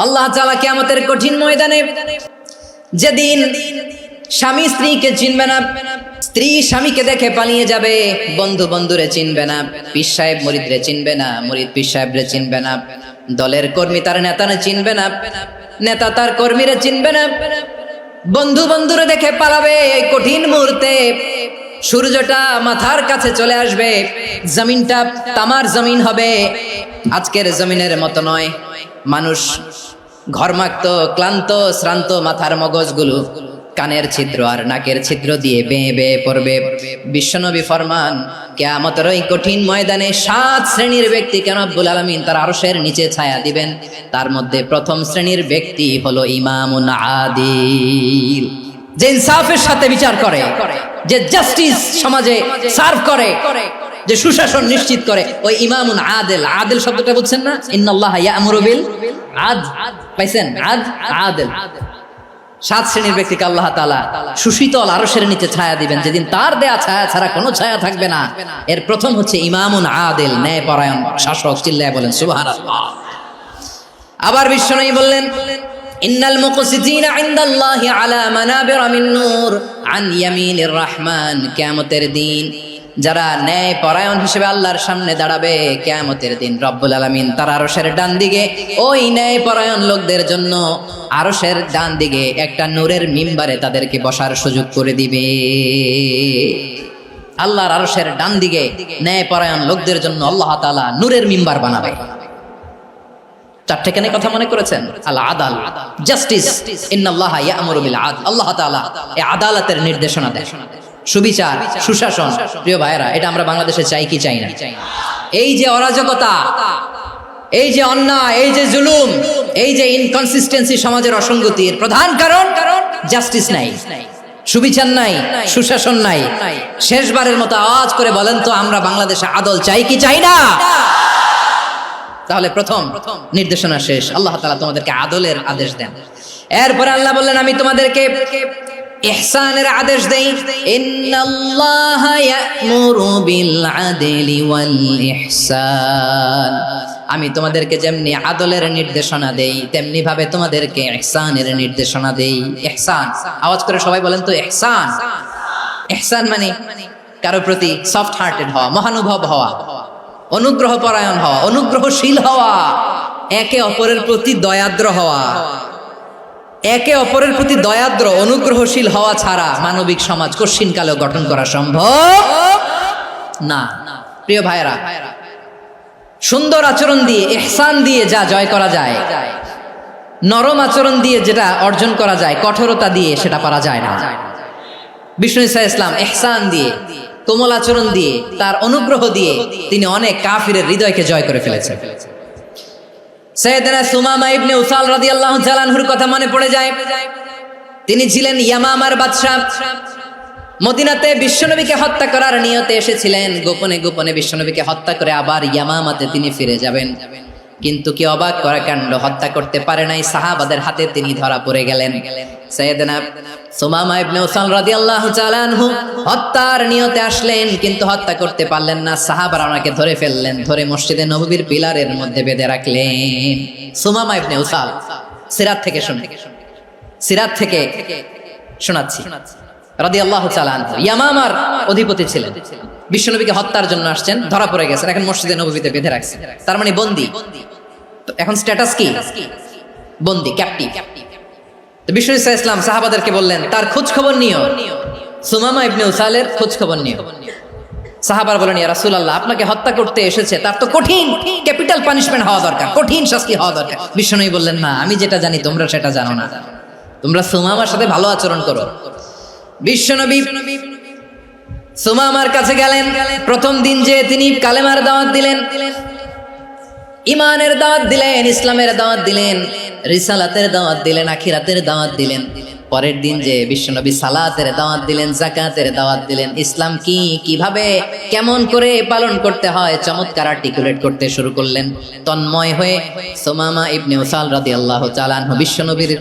আল্লাহ তাআলা কিয়ামতের কঠিন ময়দানে যেদিন স্বামী স্ত্রীকে চিনবে না, স্ত্রী স্বামীকে দেখে পালিয়ে যাবে, বন্ধু বন্ধুরে চিনবে না, পীর সাহেব মুরিদরে চিনবে না, মুরিদ পীর সাহেবরে চিনবে না, দলের কর্মী তার নেতারে চিনবে না, নেতা তার কর্মীরে চিনবে না, বন্ধু বন্ধুরে দেখে পালাবে। এই কঠিন মুহূর্তে সূর্যটা মাথার কাছে চলে আসবে, জমিনটা তামার জমিন হবে, আজকের জমিনের মতো নয়। মানুষ ঘর্মাক্ত, ক্লান্ত, শ্রান্ত মাথার মগজগুলো কানের ছিদ্র আর নাকের ছিদ্র দিয়ে বেয়ে বেয়ে পড়বে। বিশ্বনবী ফরমান, কিয়ামতের ওই কঠিন ময়দানে 7 শ্রেণীর ব্যক্তিকে রব্বুল আলামিন তার আরশের নিচে ছায়া দিবেন। তার মধ্যে প্রথম শ্রেণীর ব্যক্তি হলো ইমামুন আদিল, যে ইনসাফের সাথে বিচার করে, যে জাস্টিস সমাজে সার্ভ করে, যে সুশাসন নিশ্চিত করে, ওই ইমামুন আদিল। আদিল শব্দটা বুঝছেন না? ইন্নাল্লাহা ইয়া'মুরু বিল আদল, পাইছেন? আদিল। 7 শ্রেণীর ব্যক্তিকে আল্লাহ তাআলা সুশীতল আরশের নিচে ছায়া দিবেন, যেদিন তার দেয়া ছায়া ছাড়া কোনো ছায়া থাকবে না। এর প্রথম হচ্ছে ইমামুন আদিল, ন্যায়পরায়ণ শাসক। চিল্লায় বলেন সুবহানাল্লাহ। আবার বিশ্বনবী বললেন, ইন্নাল মুকসিতিনা ইনদাল্লাহি আলা মানাবিরা মিন নূর আন ইয়ামিনির রহমান। কিয়ামতের দিন যারা ন্যায় পরায়ণ হিসেবে আল্লাহর সামনে দাঁড়াবে, কিয়ামতের দিন রব্বুল আলামিন তার আরশের ডান দিকে ওই ন্যায় পরায়ণ লোকদের জন্য আরশের ডান দিকে একটা নূরের মিম্বারে তাদেরকে বসার সুযোগ করে দিবে। আল্লাহর আরশের ডান দিকে ন্যায় পরায়ণ লোকদের জন্য আল্লাহ তাআলা নূরের মিম্বার বানাবে। 4টে কেন কথা মনে করেছেন? আল আদাল, জাস্টিস। ইন্নাল্লাহা ইয়া'মুরু বিল আদল। আল্লাহ তাআলা এই আদালতের নির্দেশনা দেন, সুবিচার, সুশাসন। প্রিয় ভাইরা, এটা আমরা বাংলাদেশে চাই কি চাই না? এই যে অরাজকতা, এই যে অন্যায়, এই যে জুলুম, এই যে ইনকনসিস্টেন্সি, সমাজের অসঙ্গতির প্রধান কারণ জাস্টিস নাই, সুবিচার নাই, সুশাসন নাই। শেষবারের মতো আওয়াজ করে বলেন তো, আমরা বাংলাদেশে আদল চাই কি চাই না? তাহলে প্রথম নির্দেশনা শেষ। আল্লাহ তাআলা তোমাদেরকে আদলের আদেশ দেন। এরপরে আল্লাহ বললেন, আমি তোমাদেরকে ইহসানের আদেশ দেই। ইন্নাল্লাহা ইয়া'মুরু বিল আদলি ওয়াল ইহসান। আমি তোমাদেরকে যেমনি আদলের নির্দেশনা দেই, তেমনি ভাবে তোমাদেরকে ইহসানের নির্দেশনা দেই। ইহসান, আওয়াজ করে সবাই বলেন তো ইহসান। ইহসান মানে কারো প্রতি সফট হার্টেড হওয়া, মহানুভব হওয়া, অনুগ্রহ পরায়ণ হওয়া, অনুগ্রহশীল হওয়া, একে অপরের প্রতি দয়াদ্র হওয়া। একে অপরের প্রতি দয়াদ্র, অনুগ্রহশীল হওয়া ছাড়া মানবিক সমাজ কশিনকালেও গঠন করা সম্ভব না। প্রিয় ভাইরা, সুন্দর আচরণ দিয়ে, ইহসান দিয়ে যা জয় করা যায়, নরম আচরণ দিয়ে যেটা অর্জন করা যায়, কঠোরতা দিয়ে সেটা পারা যায় না। বিষ্ণু ঈসা ইসলাম ইহসান দিয়ে, কোমল আচরণ দিয়ে, তার অনুগ্রহ দিয়ে তিনি অনেক কাফিরের হৃদয়কে জয় করে ফেলেছেন। সাইয়েদনা সুমামা ইবনে উসাল রাদিয়াল্লাহু তাআলা আনহুর কথা মনে পড়ে যায়। তিনি ছিলেন ইয়ামামার বাদশা। মদিনাতে বিশ্বনবীকে হত্যা করার নিয়তে এসেছিলেন। গোপনে গোপনে বিশ্বনবীকে হত্যা করে আবার ইয়ামামাতে তিনি ফিরে যাবেন। কিন্তু কি অবাক করা কাণ্ড, হত্যা করতে পারে নাই, সাহাবাদের হাতে তিনি ধরা পড়ে গেলেন। সাইয়েদনা সুমামা ইবনে উসাল রাদিয়াল্লাহু তাআলা আনহু হত্যার নিয়তে আসলেন, কিন্তু হত্যা করতে পারলেন না। সাহাবারা ওনাকে ধরে ফেললেন, ধরে মসজিদে নববীর পিলারের মধ্যে বেঁধে রাখলেন। সুমামা ইবনে উসাল, সিরাত থেকে শুনে, সিরাত থেকে শোনাচ্ছি, রাদিয়াল্লাহু তাআলা আনহু ইয়ামামার অধিপতি ছিলেন। বিশ্বনবীকে হত্যার জন্য আসছেন, ধরা পড়ে গেছেন, এখন মসজিদে নববীতে বেঁধে রাখছেন, তার মানে বন্দী। এখন স্ট্যাটাস কি? বন্দী, ক্যাপটিভ। বিষ্ণু ঈসা ইসলাম সাহাবাদেরকে বললেন, তার খোঁজ খবর নিও, সুমামা ইবনে উসালের খোঁজ খবর নিও। সাহাবার বলেন, ইয়া রাসূলুল্লাহ, আপনাকে হত্যা করতে এসেছে, তার তো কঠিন ক্যাপিটাল পানিশমেন্ট হওয়া দরকার, কঠিন শাস্তি হওয়া দরকার। বিশ্বনবী বললেন, না, আমি যেটা জানি তোমরা সেটা জানো না, তোমরা সুমামার সাথে ভালো আচরণ করো। বিশ্বনবী সুমামার কাছে গেলেন। প্রথম দিন যে তিনি কালেমার দাওয়াত দিলেন, ইমানের দাওয়াত দিলেন, ইসলামের দাওয়াত দিলেন, রিসালাতের দাওয়াত দিলেন, আখিরাতের দাওয়াত দিলেন। পরের দিন যে বিশ্বনবী সালাতের দাওয়াত দিলেন, যাকাতের দাওয়াত দিলেন। ইসলাম কি, কিভাবে, কেমন করে পালন করতে হয় চমৎকার আর্টিকুলেট করতে শুরু করলেন। তন্ময় হয়ে সুমামা ইবনে উসাল রাদিয়াল্লাহু তাআলা আনহু বিশ্বনবীর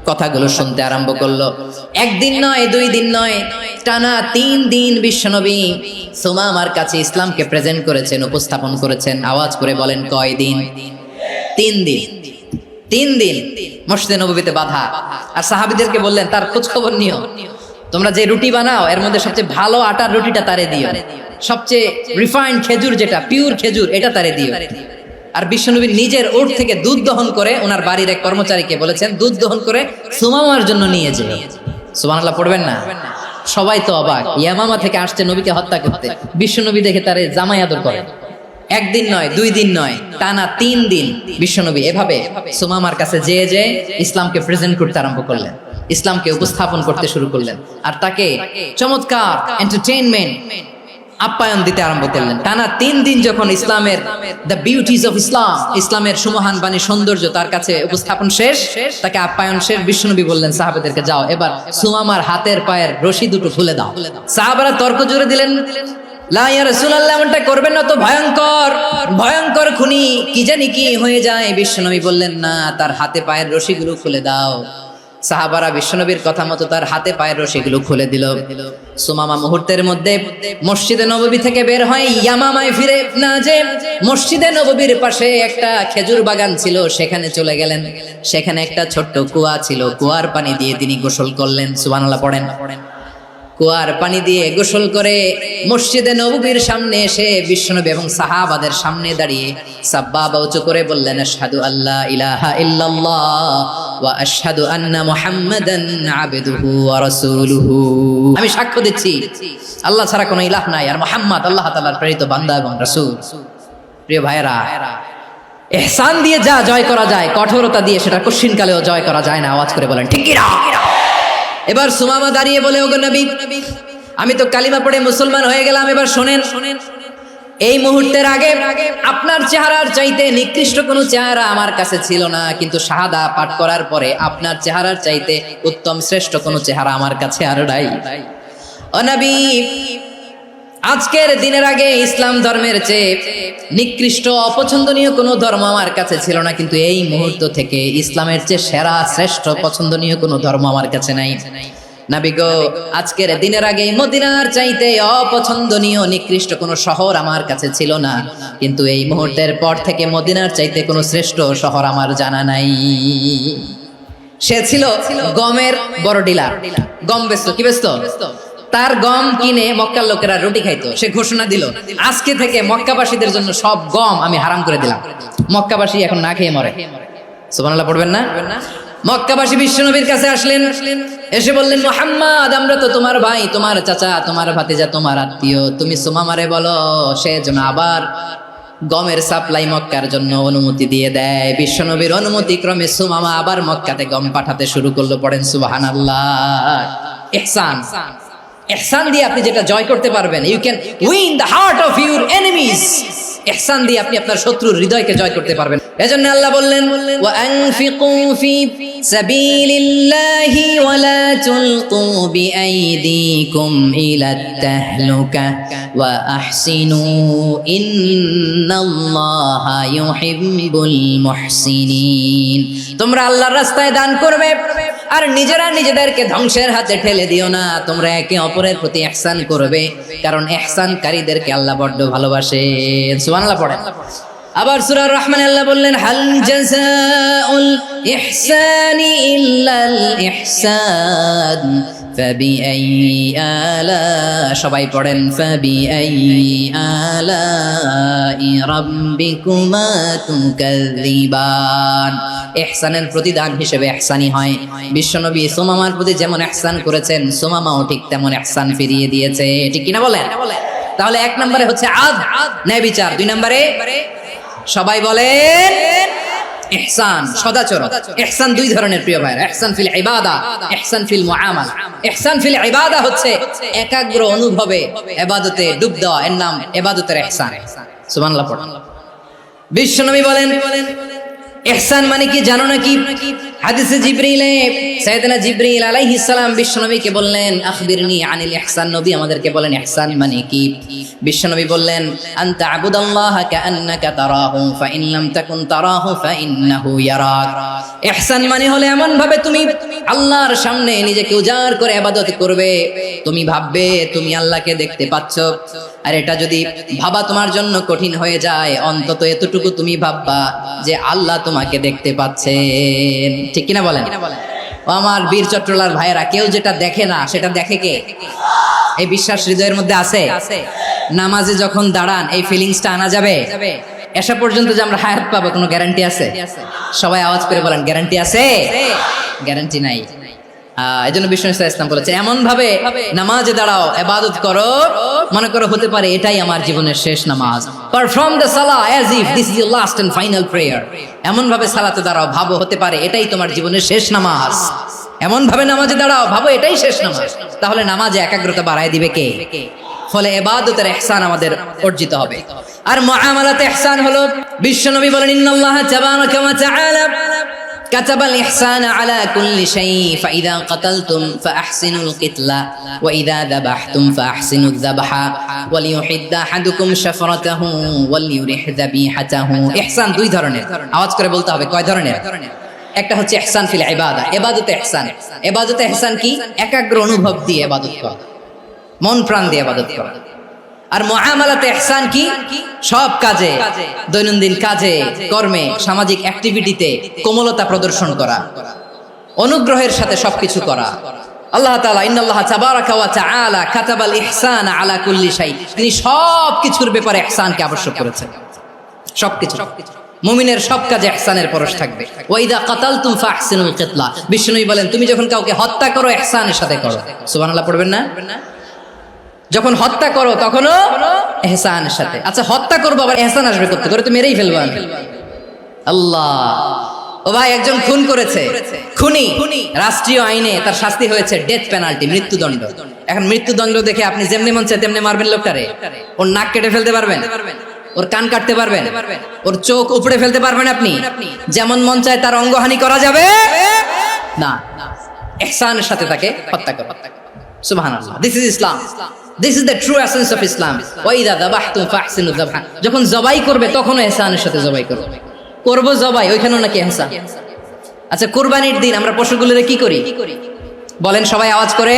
কথাগুলো শুনতে আরম্ভ করলো। একদিন নয়, 2 দিন নয়, টানা 3 দিন বিশ্বনবী সুমামার কাছে ইসলামকে প্রেজেন্ট করেছেন, উপস্থাপন করেছেন। আওয়াজ করে বলেন, কয় দিন? 3 দিন। 3 দিন মসজিদে নববীতে বাধা। আর সাহাবীদেরকে বললেন তার খোঁজ খবর নিও, তোমরা যে রুটি বানাও এর মধ্যে সবচেয়ে ভালো আটার রুটিটা তারে দিও, সবচেয়ে রিফাইন্ড খেজুর যেটা পিওর খেজুর এটা তারে দিও। আর বিশ্বনবী নিজের উট থেকে দুধ দহন করে ওনার বাড়ির এক কর্মচারীকে বলেছেন দুধ দহন করে সুমামার জন্য নিয়ে যেও। সুবহানাল্লাহ পড়বেন না? সবাই তো অবাক, ইয়ামামা থেকে আসছে নবীকে হত্যা করতে, বিশ্বনবী দেখে তারে জামাই আদর করে। 1 দিন নয় 2 দিন নয় টানা 3 দিন বিশ্বনবী এভাবে সুমামার কাছে যেয়ে ইসলামকে প্রেজেন্ট করতে আরম্ভ করলেন, ইসলামকে উপস্থাপন করতে শুরু করলেন, আর তাকে চমৎকার এন্টারটেইনমেন্ট আপ্যায়ন দিতে আরম্ভ করলেন। টানা 3 দিন যখন ইসলামের দ্য বিউটিজ অফ ইসলাম, ইসলামের সুমহান বাণী সৌন্দর্য তার কাছে উপস্থাপন শেষ, তাকে আপ্যায়ন শেষ, বিশ্বনবী বললেন সাহাবাদেরকে যাও এবার সুমামার হাতের পায়ের রশি দুটো খুলে দাও। সাহাবারা তর্ক জুড়ে দিলেন, লা ইয়া রাসূলুল্লাহ, এমনটা করবেন না তো, ভয়ঙ্কর ভয়ঙ্কর খুনি, কি জানি কি হয়ে যায়। বিশ্বনবী বললেন না, তার হাতে পায়ের রশিগুলো খুলে দাও। সাহাবারা বিশ্বনবীর কথা মতো তার হাতে পায়ের রশিগুলো খুলে দিল। সুমামা মুহূর্তের মধ্যে মসজিদে নববী থেকে বের হয়, ইয়ামামায় ফিরে না যে মসজিদে নববীর পাশে একটা খেজুর বাগান ছিল সেখানে চলে গেলেন। সেখানে একটা ছোট্ট কুয়া ছিল, কুয়ার পানি দিয়ে তিনি গোসল করলেন। সুবহানাল্লাহ পড়েন। কুয়ার পানি দিয়ে গোসল করে মসজিদে নববীর সামনে এসে বিশ্বনবী এবং সাহাবাদের সামনে দাঁড়িয়ে সাব্বাবা উঁচু করে বললেন, আশহাদু আল্লা ইলাহা ইল্লাল্লাহ ওয়া আশহাদু আন্না মুহাম্মাদান আবদুহু ওয়া রাসূলুহু। আমি সাক্ষ্য দিচ্ছি আল্লাহ ছাড়া কোনো ইলাহ নাই, আর মুহাম্মদ আল্লাহ তাআলার প্রেরিত বান্দা এবং রাসূল। প্রিয় ভাইরা, ইহসান দিয়ে যা জয় করা যায়, কঠোরতা দিয়ে সেটা কঠিনকালেও জয় করা যায় না। আওয়াজ করে বলেন ঠিক কি না? এবার সুমামা দাঁড়িয়ে বলে, ওগো নবী, আমি তো কালিমা পড়ে মুসলমান হয়ে গেলাম, এবার শোনেন, এই মুহূর্তের আগে আপনার চেহারার চাইতে নিকৃষ্ট কোনো চেহারা আমার কাছে ছিল না, কিন্তু শাহাদা পাঠ করার পরে আপনার চেহারার চাইতে উত্তম শ্রেষ্ঠ কোনো চেহারা আমার কাছে আর নাই। ও নবী, আজকের দিনের আগে ইসলাম ধর্মের চেয়ে নিকৃষ্ট অপছন্দনীয় কোনো ধর্ম আমার কাছে ছিল না, কিন্তু এই মুহূর্ত থেকে ইসলামের চেয়ে সেরা শ্রেষ্ঠ পছন্দনীয় কোনো ধর্ম আমার কাছে নাই। নবী গো, আজকের দিনের আগে মদিনার চাইতে অপছন্দনীয় নিকৃষ্ট কোনো শহর আমার কাছে ছিল না, কিন্তু এই মুহূর্তের পর থেকে মদিনার চাইতে কোনো শ্রেষ্ঠ শহর আমার জানা নাই। সে ছিল গমের বড় ডিলার, গম বেচত। কি বেচত? তার গম কিনে মক্কার লোকেরা রুটি খাইতো। সে ঘোষণা দিল, আজকে থেকে মক্কাবাসীদের জন্য সব গম আমি হারাম করে দিলাম, মক্কাবাসী এখন না খেয়ে মরে। সুবহানাল্লাহ পড়বেন না? মক্কাবাসী বিশ্বনবীর কাছে আসলেন, এসে বললেন, মুহাম্মদ, আমরা তো তোমার ভাই, তোমার চাচা, তোমার ভাতিজা, তোমার আত্মীয়, তুমি সুমামারে বলো সে যেন আবার গমের সাপ্লাই মক্কার জন্য অনুমতি দিয়ে দেয়। বিশ্বনবীর অনুমতি ক্রমে সুমামা আবার মক্কাতে গম পাঠাতে শুরু করলো। পড়েন সুবহানাল্লাহ। ইহসান, ইহসান দিয়ে আপনি যেটা জয় করতে পারবেন, you can win the heart of your enemies. ইহসান দিয়ে আপনি আপনার শত্রুর হৃদয়কে জয় করতে পারবেন। এজন্য আল্লাহ বললেন, ওয়া আনফিকু ফি সাবিলিল্লাহি ওয়া লা তুলকু বিআইদিকুম ইলাত তাহলুকা ওয়া আহসিনু ইন্নাল্লাহা ইউহিব্বুল মুহসিনিন। তোমরা আল্লাহর রাস্তায় দান করবে আর নিজেরা নিজেদেরকে ধ্বংসের হাতে ঠেলে দিও না। তোমরা একে অপরের প্রতি ইহসান করবে, কারণ ইহসানকারীদেরকে আল্লাহ বড় ভালোবাসেন। সুবহানাল্লাহ পড়েন। আবার সূরা রহমান আল্লাহ বললেন, হাল জাযাউল ইহসানি ইল্লাল ইহসান ফাবিআইয়ি আলা, সবাই পড়েন, ফাবিআইয়ি আলাই রাব্বিকুমা তুকাযযিবান। ইহসানের প্রতিদান হিসেবে ইহসানি হয়। বিশ্বনবী সুমামার প্রতি যেমন ইহসান করেছেন, সুমামাও ঠিক তেমন ইহসান ফিরিয়ে দিয়েছে। ঠিক কিনা বলেন? তাহলে 1 নম্বরে হচ্ছে ন্যায় বিচার, 2 নম্বরে সবাই বলেন ইহসান, সদাচরণ। ইহসান 2 ধরনের প্রিয় ভাইরা, ইহসান ফিল ইবাদা, ইহসান ফিল মুআমালা। ইহসান ফিল ইবাদা হচ্ছে একাগ্র অনুভবে ইবাদতে ডুব দেওয়া, এর নাম ইবাদতের ইহসান। সুবহানাল্লাহ পড়েন। বিশ্বনবী বলেন, ইহসান মানে কি জানো নাকি? হাদিসে জিবরিলে সাইয়েদনা জিবরিল আলাইহিস সালাম বিশ্বনবীকে বললেন, আখবিরনি আনিল ইহসান। নবী আমাদেরকে বলেন ইহসান মানে কি? বিশ্বনবী বললেন, আনতা আবুদাল্লাহা কাআন্নাকা তারাহু ফাইন লাম তাকুন তারাহু ফাইন্নাহু ইয়ারাক। ইহসান মানে হলো এমন ভাবে তুমি আল্লাহর সামনে নিজেকে উজাড় করে ইবাদত করবে, তুমি ভাববে তুমি আল্লাহকে দেখতে পাচ্ছ, আর এটা যদি ভাবা তোমার জন্য কঠিন হয়ে যায়, অন্তত এতটুকু তুমি ভাববা যে আল্লাহ তোমাকে দেখতে পাচ্ছেন। ঠিক কিনা বলেন? ও আমার বীর চট্টলার ভাইয়েরা, কেউ যেটা দেখে না সেটা দেখে কে? এই বিশ্বাস হৃদয়ের মধ্যে আছে? নামাজে যখন দাঁড়ান এই ফিলিংসটা আনা যাবে? এসা পর্যন্ত যে আমরা হায়াত পাবো কোনো গ্যারান্টি আছে? সবাই আওয়াজ করে বলেন, গ্যারান্টি আছে? গ্যারান্টি নাই। এই জন্য বিষ্ণু ইসলাম বলেছে, এমন ভাবে নামাজে দাঁড়াও, ইবাদত করো, মনে করো হতে পারে এটাই আমার জীবনের শেষ নামাজ। Perform the salah as if this is your last and final prayer. এমন ভাবে সালাতে দাঁড়াও, ভাবো হতে পারে এটাই তোমার জীবনের শেষ নামাজ। এমন ভাবে নামাজে দাঁড়াও, ভাবো এটাই শেষ নামাজ। তাহলে নামাজে একাগ্রতা বাড়ায় দিবে কে? ফলে ইবাদতের ইহসান আমাদের অর্জিত হবে। আর মুআমালাতে ইহসান হলো, বিশ্বনবী বলেন, ইন্নাল্লাহ তাবারাকা ওয়া তাআলা কাতাবাল ইহসান আলা কুল্লি শাই, ফাইদা কাতালতুম ফাআহসিনুল কিতলা ওয়া ইযা যাবাহতুম ফাআহসিনুয যাবহা ওয়ালিয়ুহিদ্দা আহাদুকুম শাফরাতাহু ওয়ালিয়ুরিহ যাবিহাতাহু। ইহসান দুই ধরনের, আওয়াজ করে বলতে হবে কয় ধরনের? একটা হচ্ছে ইহসান ফিল ইবাদা, ইবাদতে ইহসান। ইবাদতে ইহসান কি? একাগ্র অনুভব দিয়ে ইবাদত করা, মন প্রাণ দিয়ে ইবাদত করা। আর মুআমালাতে ইহসান কি? সব কাজে, দৈনন্দিন কাজে, কর্মে, সামাজিক অ্যাক্টিভিটিতে কোমলতা প্রদর্শন করা, অনুগ্রহের সাথে সবকিছু করা। আল্লাহ তাআলা ইন্নাল্লাহ তাবারাকা ওয়া তাআলা কাতাবাল ইহসান আলা কুল্লি শাই, তিনি সব কিছুর ব্যাপারে ইহসানকে আবশ্যক করেছেন। সবকিছু, মুমিনের সব কাজে ইহসানের পরশ থাকবে। ওয়া ইযা কাতালতুম ফাহসিনুল কিতলা, বিষ্ণুই বলেন তুমি যখন কাউকে হত্যা করো ইহসানের সাথে করো। সুবহানাল্লাহ পড়বেন না? যখন হত্যা করো তখনও ইহসানের সাথে। আচ্ছা, হত্যা করবো আবার ইহসান আসবে করতে করে, তো মেরেই ফেলবো আল্লাহ। ও ভাই, একজন খুন করেছে, খুনি, রাষ্ট্রীয় আইনে তার শাস্তি হয়েছে ডেথ পেনাল্টি, মৃত্যুদণ্ড। এখন মৃত্যুদণ্ড দেখে আপনি যেমনি মন চায় তেমনি মারবেন লোকটারে? ওর নাক কেটে ফেলতে পারবেন? ওর কান কাটতে পারবেন? ওর চোখ উপড়ে ফেলতে পারবেন আপনি? যেমন মন চায় তার অঙ্গহানি করা যাবে না। ইহসানের সাথে তাকে হত্যা করা। সুবহানাল্লাহ, this is Islam, this is the true essence of Islam. ওয়া ইযা যাবাহতুম ফাহসিনুয যাবহা, যখন জবাই করবে তখনও ইহসানের সাথে জবাই করবে। করব জবাই, ওইখানেও নাকি ইহসান। আচ্ছা, কুরবানির দিন আমরা পশুগুলোরে কি করি বলেন সবাই আওয়াজ করে?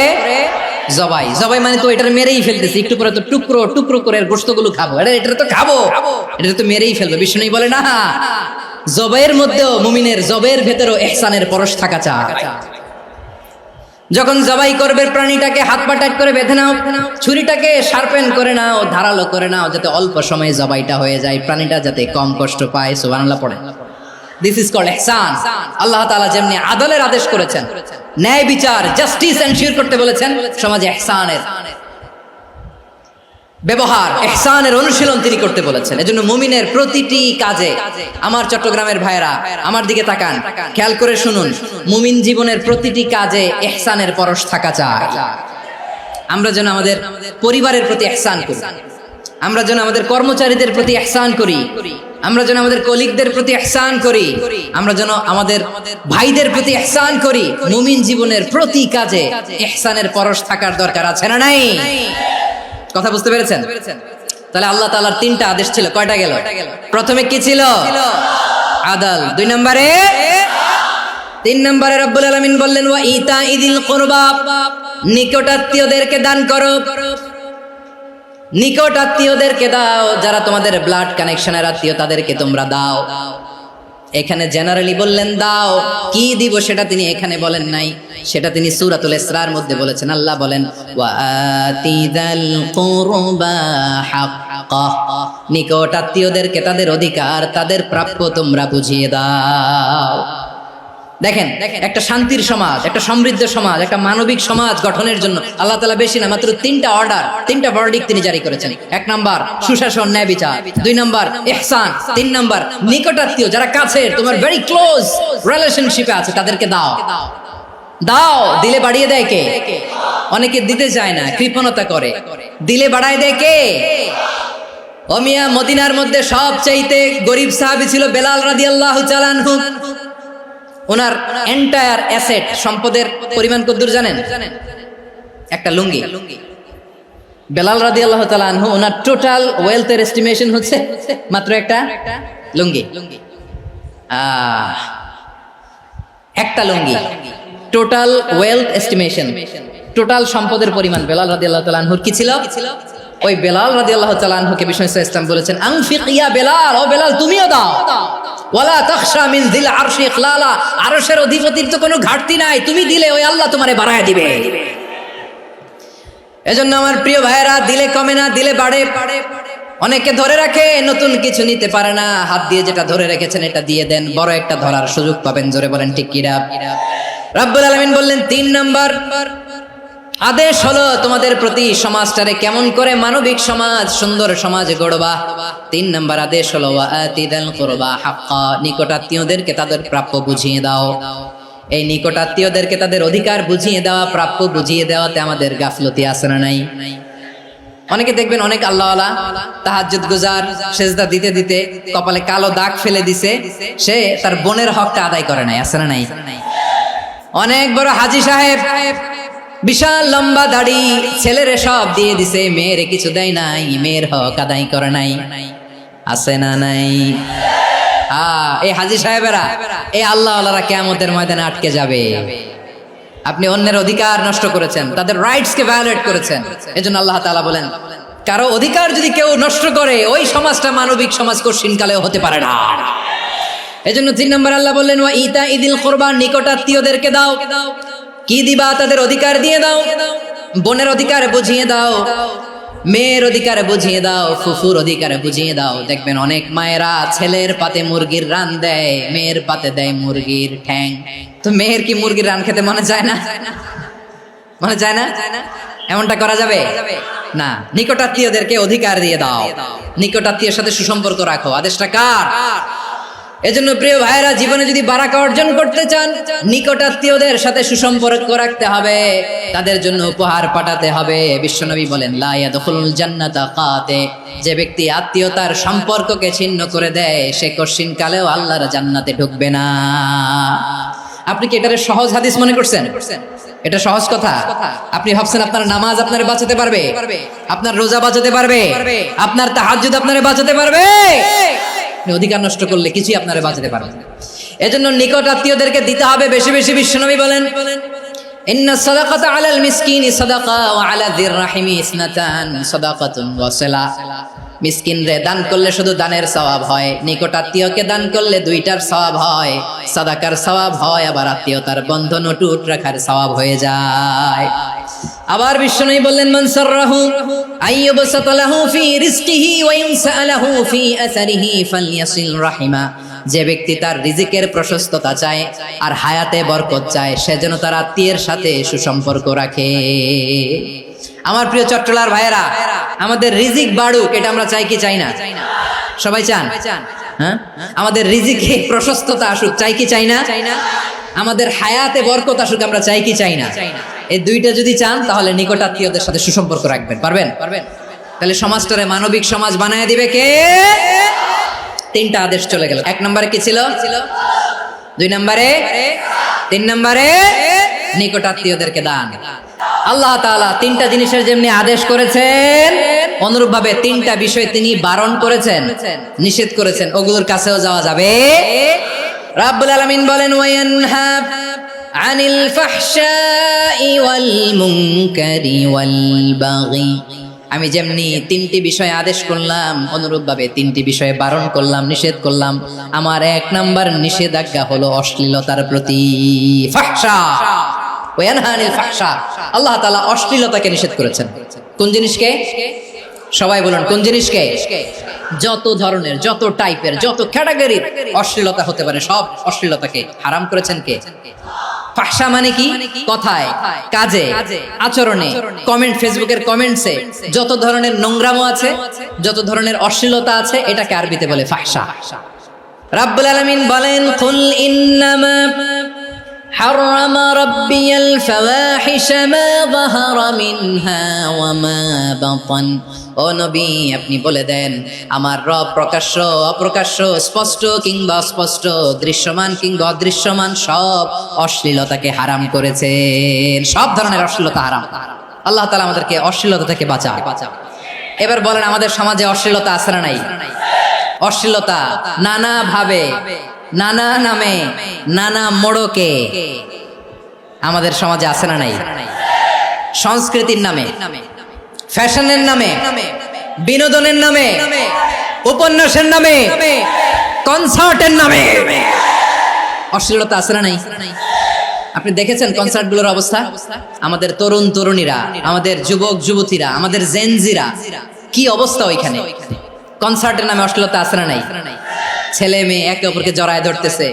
জবাই। জবাই মানে তো এটার মেরেই ফেলতেছি, একটু পরে তো টুকরো টুকরো করে গোশতগুলো খাবো, এটা তো খাবো, এটা তো মেরেই ফেলবো। বিষ্ণু বলে না, জবাইয়ের মধ্যেও, মুমিনের জবাইয়ের ভেতরেও ইহসানের পরশ থাকা চাই। যখন জবাই করবে প্রাণীটাকে হাত পা টাইট করে বেঁধে নাও, ছুরিটাকে শার্পেন করে নাও, ধারালো করে নাও, যাতে অল্প সময়ে জবাইটা হয়ে যায়, প্রাণীটা যাতে কম কষ্ট পায়। সুবহানাল্লাহ পড়ে। দিস ইজ কল্ড ইহসান। আল্লাহ তাআলা যেমনি আদলের আদেশ করেছেন, ন্যায় বিচার, জাস্টিস এনশিওর করতে বলেছেন, সমাজে ইহসানের ব্যবহার, ইহসানের অনুশীলন তিনি করতে বলেছেন। এজন্য মুমিনের প্রতিটি কাজে, আমার চট্টগ্রামের ভাইয়েরা আমার দিকে তাকান, খেয়াল করে শুনুন, মুমিন জীবনের প্রতিটি কাজে ইহসানের পরশ থাকা চাই। আমরা যেন আমাদের পরিবারের প্রতি ইহসান করি, আমরা যেন আমাদের কর্মচারীদের প্রতি ইহসান করি, আমরা যেন আমাদের কলিগদের প্রতি ইহসান করি, আমরা যেন আমাদের ভাইদের প্রতি ইহসান করি। মুমিন জীবনের প্রতি কাজে ইহসানের পরশ থাকার দরকার আছে না নাই? কথা বুঝতে পেরেছেন? তাহলে আল্লাহ তাআলার তিনটা আদেশ ছিল, কয়টা গেল? প্রথমে কি ছিল? আদল। দুই নম্বরে, তিন নম্বরে রব্বুল আলামিন বললেন ওয়া ইতাইদিল কুরবা, নিকটাত্মীয়দেরকে দান করো, নিকটাত্মীয়দেরকে দাও, যারা তোমাদের ব্লাড কানেকশনের আত্মীয় তাদেরকে তোমরা দাও। এখানে জেনারেলি বললেন দাও, কি দিব সেটা তিনি এখানে বলেন নাই, সেটা তিনি সূরাতুল ইসরার মধ্যে বলেছেন। আল্লাহ বলেন ওয়া আতিযাল কুরবা হাক্কা, নিকট আত্মীয়দেরকে তাদের অধিকার, তাদের প্রাপ্য তোমরা বুঝিয়ে দাও। দেখেন, একটা শান্তির সমাজ, একটা সমৃদ্ধ সমাজ, একটা মানবিক সমাজ গঠনের জন্য আল্লাহ তাআলা বেশি না, মাত্র তিনটা অর্ডার, তিনটা ভার্ডিক্ট তিনি জারি করেছেন। এক নাম্বার সুশাসন, ন্যায় বিচার। দুই নাম্বার ইহসান। তিন নাম্বার নিকটাত্মীয়, যারা কাছের, তোমার ভেরি ক্লোজ রিলেশনশিপে আছে, তাদেরকে দাও। দাও, দিলে বাড়িয়ে দেয় কে? অনেকে দিতে চায় না, কৃপণতা করে। দিলে বাড়ায় দেয় কে? ও মিয়া, মদিনার মধ্যে সবচাইতে গরিব সাহাবী ছিল বেলাল রাদিয়াল্লাহু তাআলা আনহু। ওনার এন্টায়ার অ্যাসেট, সম্পদের পরিমাণ কতদূর জানেন? একটা লুঙ্গি। বেলাল রাদিয়াল্লাহু তাআলা আনহু, ওনার টোটাল ওয়েলথের এস্টিমেশন হচ্ছে মাত্র একটা লুঙ্গি। একটা লুঙ্গি, টোটাল ওয়েলথ এস্টিমেশন, টোটাল সম্পদের পরিমাণ বেলাল রাদিয়াল্লাহু তাআলা আনহুর কি ছিল? ওই বেলাল রাদিয়াল্লাহু তাআলা আনহুকে বিষ্ণু ইসলাম বলেছেন, আনফিক ইয়া বেলাল, ও বেলাল তুমিও দাও। ওয়ালা তাখশা মিন যিল আরশি ইখলালা, আরশের অধিপতির তো কোনো ঘাটতি নাই, তুমি দিলে ওই আল্লাহ তোমারে বাড়ায় দিবে। এজন্য আমার প্রিয় ভাইয়েরা, দিলে কমে না, দিলে বাড়ে। অনেকে ধরে রাখে, নতুন কিছু নিতে পারে না, হাত দিয়ে যেটা ধরে রেখেছেন এটা দিয়ে দেন, বড় একটা ধরার সুযোগ পাবেন। জোরে বলেন ঠিক কিনা? রাব্বুল আলামিন বললেন 3 নাম্বার আদেশ হলো তোমাদের প্রতি সমাজটারে কেমন করে মানবিক সমাজ, সুন্দর সমাজ গড়বা। 3 নাম্বার আদেশ হলো ওয়াতিদাল কুরবা হাক্কা, নিকটাত্মীয়দেরকে তাদের প্রাপ্য বুঝিয়ে দাও। এই নিকটাত্মীয়দেরকে তাদের অধিকার বুঝিয়ে দেওয়া, প্রাপ্য বুঝিয়ে দেওয়াতে আমাদের গাফলতি আছে না নাই? অনেকে দেখবেন অনেক আল্লাহওয়ালা, তাহাজ্জুদ গুজার, সেজদা দিতে দিতে কপালে কালো দাগ ফেলে দিছে, সে তার বোনের হকটা আদায় করে নাই, আছে না নাই? অনেক বড় হাজী সাহেব, বিশাল লম্বা দাড়ি, ছেলেরে সব দিয়ে দিছে, মেয়েরে কিছু দেয় নাই, মেয়ের হক আদায় করে নাই, আছে না নাই? এই হাজী সাহেবেরা, এই আল্লাহওয়ালারা কিয়ামতের ময়দানে আটকে যাবে। আপনি অন্যের অধিকার নষ্ট করেছেন, তাদের রাইটস কে ভায়োলেট করেছেন। এজন্য আল্লাহ তাআলা বলেন, কারো অধিকার যদি কেউ নষ্ট করে, ওই সমাজটা মানবিক সমাজ কঠিনকালেও হতে পারে না। এজন্য 3 নম্বর আল্লাহ বললেন, ওয়া ইতা ইদিল কুরবা, নিকটাত্মীয়দেরকে দাও। কি দিবা? তাদের অধিকার দিয়ে দাও। বোনের অধিকার বুঝিয়ে দাও, মেয়ের অধিকার বুঝিয়ে দাও, ফুফুর অধিকার বুঝিয়ে দাও। দেখবেন অনেক মায়েরা ছেলের পাতে মুরগির রান দেয়, মেয়ের পাতে দেয় মুরগির ঠ্যাং। তো মেয়ের কি মুরগির রান খেতে মনে যায় না? মনে যায় না? এমনটা করা যাবে না। নিকটাত্মীয়দেরকে অধিকার দিয়ে দাও, নিকটাত্মীয়ের সাথে সুসম্পর্ক রাখো। আদেশটা কার? এজন্য প্রিয় ভাইয়েরা, জীবনে যদি বারাকা অর্জন করতে চান, নিকটাত্মীয়দের সাথে সুসম্পর্ক রাখতে হবে, তাদের জন্য উপহার পাঠাতে হবে। বিশ্বনবী বলেন, লা ইয়াদখুলুল জান্নাতা কাতে, যে ব্যক্তি আত্মীয়তার সম্পর্ককে ছিন্ন করে দেয়, সে কঠিন কালেও আল্লাহর জান্নাতে ঢুকবে না। আপনি কি এটারে সহজ হাদিস মনে করছেন? এটা সহজ কথা? আপনি ভাবছেন আপনার নামাজ আপনারে বাঁচাতে পারবে, আপনার রোজা বাঁচাতে পারবে, আপনার তাহাজ্জুদ আপনারে বাঁচাতে পারবে? অধিকার নষ্ট করলে কিছুই আপনারে বাঁচাতে পারবে না। এজন্য নিকট আত্মীয়দেরকে দিতে হবে বেশি বেশি। বিশ্বনবী বলেন, ইন্না সাদাকাতা আলাল মিসকিনি সাদাকা ওয়া আলা যির রাহিমি ইসনাতান সাদাকাতুন ওয়া সিলা। মিসকিনরে দান করলে শুধু দানের সওয়াব হয়, নিকট আত্মীয়কে দান করলে 2টার সওয়াব হয়, সাদাকার সওয়াব হয়, আবার আত্মীয়তার বন্ধন অটুট রাখার সওয়াব হয়ে যায়। আবার বিশ্বনবী বললেন, মান সাররাহু আইয়ুবসাতা লাহু ফি রিজকিহি ওয়া ইনসালাহু ফি আসারিহি ফালইয়াসিল রাহিমা। যে ব্যক্তি তার রিজিকের প্রশস্ততা চায় আর হায়াতে বরকত চায়, সে যেন তার আত্মীয়ের সাথে সুসম্পর্ক রাখে। আমার প্রিয় চট্টলার ভাইয়েরা, আমাদের রিজিক বাড়ুক, এটা আমরা চাই কি চাই না? সবাই চান? হ্যাঁ, আমাদের রিজিকে প্রশস্ততা আসুক, চাই কি চাই না? আমাদের হায়াতে বরকত আসুক, আমরা চাই কি চাই না? এই 2টা যদি চান, তাহলে নিকট আত্মীয়দের সাথে সুসম্পর্ক রাখবেন। পারবেন? তাহলে সমাজটারে মানবিক সমাজ বানায় দিবে কে? 3টা আদেশ চলে গেল। 1 নম্বরে কি ছিল? 2 নম্বরে, 3 নম্বরে নিকট আত্মীয়দেরকে দান। আল্লাহ তাআলা 3টা জিনিসের যেমনি আদেশ করেছেন, অনুরূপভাবে 3টা বিষয় তিনি বারণ করেছেন, নিষেধ করেছেন। ওগুলোর কাছেও যাওয়া যাবে। রাব্বুল আলামিন বলেন, ওয়ায়ানহা আনিল ফাহশাই ওয়াল মুনকারি ওয়াল বাগি। আমি যেমনি 3টি বিষয় আদেশ করলাম, অনুরূপভাবে 3টি বিষয়ে বারণ করলাম, নিষেধ করলাম। আমার 1 নাম্বার নিষেধাজ্ঞা হলো অশ্লীলতার প্রতি। ফাহশা, ওয়ায়ানহা আনিল ফাহশা, আল্লাহ তাআলা অশ্লীলতাকে নিষেধ করেছেন। কোন জিনিসকে? সবাই বলুন, কোন জিনিসকে? যত ধরনের, যত টাইপের, যত ক্যাটাগরির অশ্লীলতা হতে পারে, সব অশ্লীলতাকে হারাম করেছেন কে? ফাহশা মানে কি? কথায়, কাজে, আচরণে, কমেন্ট, ফেসবুকের কমেন্টসে যত ধরনের নোংরামো আছে, যত ধরনের অশ্লীলতা আছে, এটাকে আরবিতে বলে ফাহশা। রাব্বুল আলামিন বলেন, কুল ইন্নামা حرم ربي الفواحش ما ظهر منها وما بطن। ও নবী, আপনি বলে দেন, আমার রব প্রকাশ্য অপ্রকাশ্য, স্পষ্ট কিংবা অস্পষ্ট, দৃশ্যমান কিংবা অদৃশ্যমান সব অশ্লীলতাকে হারাম করেছেন। সব ধরনের অশ্লীলতা হারাম। আল্লাহ তাআলা আমাদেরকে অশ্লীলতা থেকে বাঁচান। এবার বলেন, আমাদের সমাজে অশ্লীলতা আছে না নাই? অশ্লীলতা নানা ভাবে, নানা নামে, নানা মোড়কে আমাদের সমাজে আছে না নাই? সংস্কৃতির নামে, ফ্যাশনের নামে, বিনোদনের নামে, উপন্যাসের নামে, কনসার্টের নামে অশ্লীলতা আছে না নাই? আপনি দেখেছেন কনসার্টগুলোর অবস্থা? আমাদের তরুণ তরুণীরা, আমাদের যুবক যুবতীরা, আমাদের জেনজিরা, কি অবস্থা ওইখানে? কনসার্টের নামে অশ্লীলতা আছে না নাই? ছেলে মেয়ে একে অপরকে জড়ায় ধরতেছে,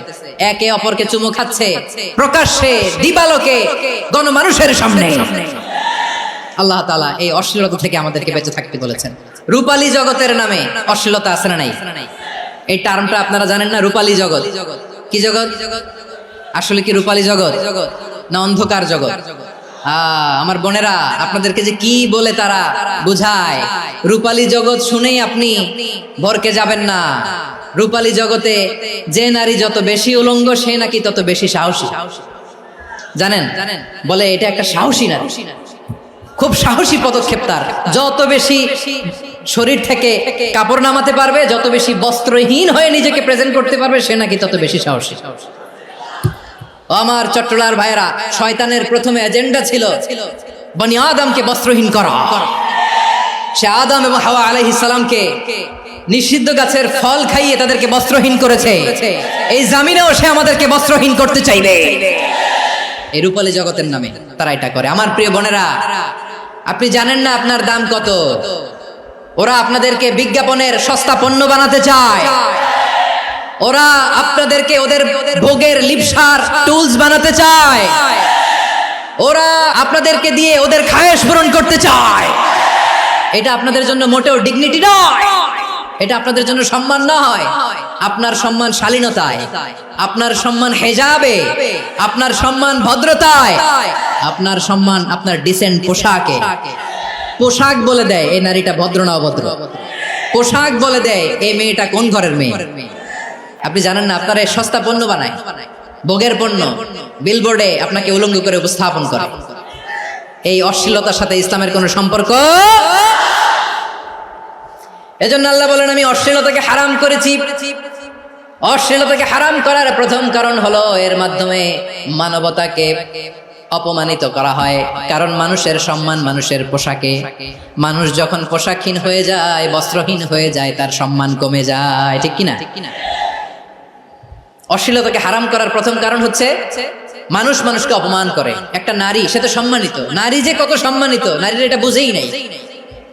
একে অপরকে চুমু খাচ্ছে প্রকাশ্যে, দিবালোকে, গণমানুষের সামনে। আল্লাহ তাআলা এই অশ্লীলতা থেকে আমাদেরকে বেঁচে থাকতে বলেছেন। রূপালী জগতের নামে অশ্লীলতা আছে না নাই? এই টার্মটা আপনারা জানেন না? রূপালী জগৎ কি জগৎ? আসলে কি রূপালী জগৎ না অন্ধকার জগৎ? আমার বোনেরা, আপনাদেরকে যে কি বলে তারা বুঝায়, রূপালী জগৎ শুনেই আপনি ভরকে যাবেন না। রূপালী জগতে যে নারী যত বেশি উলঙ্গ, সে নাকি তত বেশি সাহসী। জানেন? বলে এটা একটা সাহসী নারী, খুব সাহসী পদক্ষেপ তার। যত বেশি শরীর থেকে কাপড় নামাতে পারবে, যত বেশি বস্ত্রহীন হয়ে নিজেকে প্রেজেন্ট করতে পারবে, সে নাকি তত বেশি সাহসী। আমার চট্টলার ভাইয়েরা, শয়তানের প্রথমে এজেন্ডা ছিল বনি আদমকে বস্ত্রহীন করা। সে আদম এবং হাওয়া আলাইহিস সালামকে নিষিদ্ধ গাছের ফল খাইয়ে তাদেরকে বস্ত্রহীন করেছে। এই জামিনেও সে আমাদেরকে বস্ত্রহীন করতে চাইবে। এই রূপালী জগতের নামে তারা এটা করে। আমার প্রিয় বোনেরা, আপনি জানেন না আপনার দাম কত? ওরা আপনাদেরকে বিজ্ঞাপনের সস্তা পণ্য বানাতে চায়। ওরা আপনাদেরকে ওদের ভোগের লিপসার টুলস বানাতে চায়। ওরা আপনাদেরকে দিয়ে ওদের খায়েশ পূরণ করতে চায়। এটা আপনাদের জন্য মোটেও ডিগনিটি নয়, এটা আপনাদের জন্য সম্মান নয়। আপনার সম্মান শালীনতায়, আপনার সম্মান হেজাবে, আপনার সম্মান ভদ্রতায়, আপনার সম্মান আপনার ডিসেন্ট পোশাকে। পোশাক বলে দেয় এই নারীটা ভদ্র না অভদ্র। পোশাক বলে দেয় এই মেয়েটা কোন ঘরের মেয়ে। আপনি জানেন না? আপনারা সস্তা পণ্য বানায়, ভোগের পণ্য, বিলবোর্ডে আপনাকে উলঙ্গ করে উপস্থাপন করে। এই অশ্লীলতার সাথে ইসলামের কোনো সম্পর্ক। এজন্য আল্লাহ বলেন, আমি অশ্লীলতাকে হারাম করেছি। অশ্লীলতাকে হারাম করার প্রথম কারণ হলো এর মাধ্যমে মানবতাকে অপমানিত করা হয়। কারণ মানুষের সম্মান মানুষের পোশাকে। মানুষ যখন পোশাকহীন হয়ে যায়, বস্ত্রহীন হয়ে যায়, তার সম্মান কমে যায়। ঠিক কিনা? অশ্লীলতাকে হারাম করার প্রথম কারণ হচ্ছে মানুষ মানুষকে অপমান করে। একটা নারী, সে তো সম্মানিত। নারী যে কত সম্মানিত, নারীর এটা বুঝেই নাই।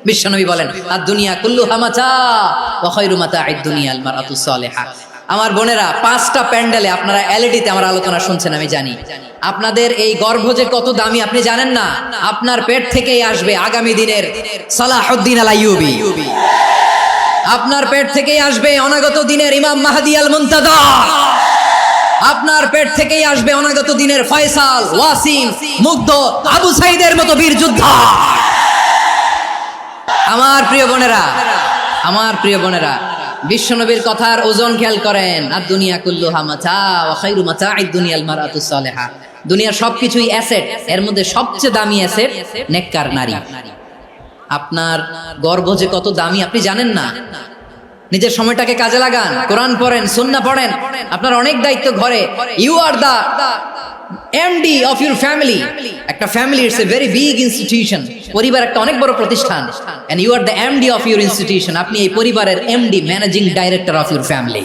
বিশ্বনবী বলেন, আর দুনিয়া কুল্লুহা মাতা ওয়া খায়রু মাতা'আদ দুনিয়াল মারআতুস সালিহা। আমার বোনেরা, 5টা প্যান্ডেলে আপনারা এলইডিতে আমার আলোচনা শুনছেন, আমি জানি। আপনাদের এই গর্ভ যে কত দামি আপনি জানেন না। আপনার পেট থেকেই আসবে আগামী দিনের সালাহুদ্দিন আল আইয়ুবী। আপনার পেট থেকেই আসবে অনাগত দিনের ইমাম মাহদী আল মুনতাযর। আপনার পেট থেকেই আসবে অনাগত দিনের ফয়সাল, ওয়াসিম, মুগ্ধ, আবু সাইদের মতো বীর যোদ্ধা। আমার প্রিয় বোনেরা, আমার প্রিয় বোনেরা, বিশ্বনবীর কথার ওজন খেয়াল করেন। আর দুনিয়া কুল্লুহা মাতা ওয়া খায়রু মাতা'আদ দুনিয়াল মারআতুস সালিহা। দুনিয়ার সবকিছুই অ্যাসেট, এর মধ্যে সবচেয়ে দামি অ্যাসেট নেককার নারী। আপনার গর্ভ যে কত দামি আপনি জানেন না। নিজের সময়টাকে কাজে লাগান, কোরআন পড়েন, সুন্নাহ পড়েন। আপনার অনেক দায়িত্ব ঘরে। You are the MD of your family. একটা family it's a very big institution. পরিবার একটা অনেক বড় প্রতিষ্ঠান। And you are the MD of your institution. আপনি এই পরিবারের MD, managing director of your family.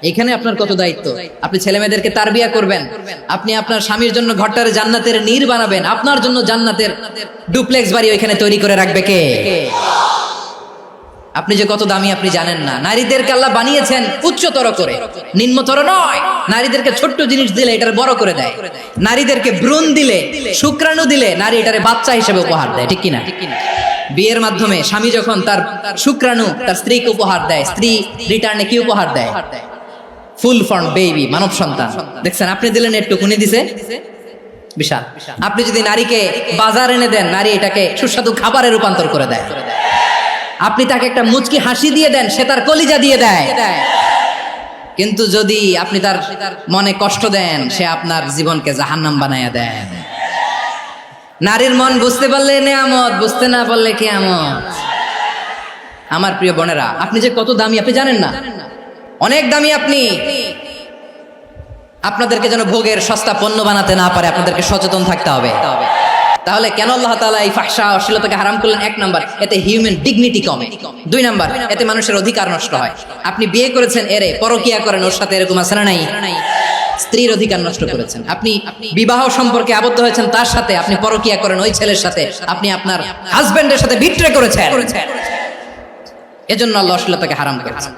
এখানে আপনার কত দায়িত্ব। আপনি ছেলে মেয়েদেরকে তারবিয়া করবেন। আপনি আপনার স্বামীর জন্য ঘরটারে জান্নাতের নীর বানাবেন। আপনার জন্য জান্নাতের ডুপ্লেক্স বাড়ি ওইখানে তৈরি করে রাখবে কে? আপনি যে কত দামি আপনি জানেন না। নারীদেরকে আল্লাহ বানিয়েছেন উচ্চতর করে, নিম্নতর নয়। নারীদেরকে ছোট্ট জিনিস দিলে এটারে বড় করে দেয়। নারীদেরকে ভ্রূণ দিলে, শুক্রাণু দিলে নারী এটারে বাচ্চা হিসেবে উপহার দেয়। ঠিক কিনা? বিয়ের মাধ্যমে স্বামী যখন তার শুক্রাণু তার স্ত্রীকে উপহার দেয়, স্ত্রী রিটার্নে কি উপহার দেয়? ফুল ফর্ম বেবি, মানব সন্তান। দেখছেন? আপনি দিলেন একটুকুনি, দিছে বিশাল। আপনি যদি নারীকে বাজার এনে দেন, নারী এটাকে সুস্বাদু খাবারে রূপান্তর করে দেয়। আপনি তাকে একটা মুচকি হাসি দিয়ে দেন, সে তার কলিজা দিয়ে দেয়। কিন্তু যদি আপনি তার মনে কষ্ট দেন, সে আপনার জীবনকে জাহান্নাম বানায়া দেন। নারীর মন বুঝতে পারলে নেয়ামত, বুঝতে না পারলে কিয়ামত। আমার প্রিয় বোনেরা, আপনি যে কত দামি আপনি জানেন না। অনেক দামি আপনি। আপনাদেরকে যেন ভোগের সস্তা পণ্য বানাতে না পারে, আপনাদেরকে সচেতন থাকতে হবে। তাহলে কেন আল্লাহ তাআলা এই ফাহশা অশ্লীলতাকে হারাম করলেন? এক নাম্বার, এতে হিউম্যান ডিগনিটি কমে। দুই নাম্বার, এতে মানুষের অধিকার নষ্ট হয়। আপনি বিয়ে করেছেন, এরে পরকিয়া করেন, ওর সাথে এরকম আছে না নাই? স্ত্রীর অধিকার নষ্ট করেছেন। আপনি বিবাহ সম্পর্কে আবদ্ধ হয়েছেন তার সাথে, আপনি পরকিয়া করেন ওই ছেলের সাথে, আপনি আপনার হাজবেন্ডের সাথে বিট্রে করেছেন। এজন্য আল্লাহ অশ্লীলতাকে হারাম করেছেন।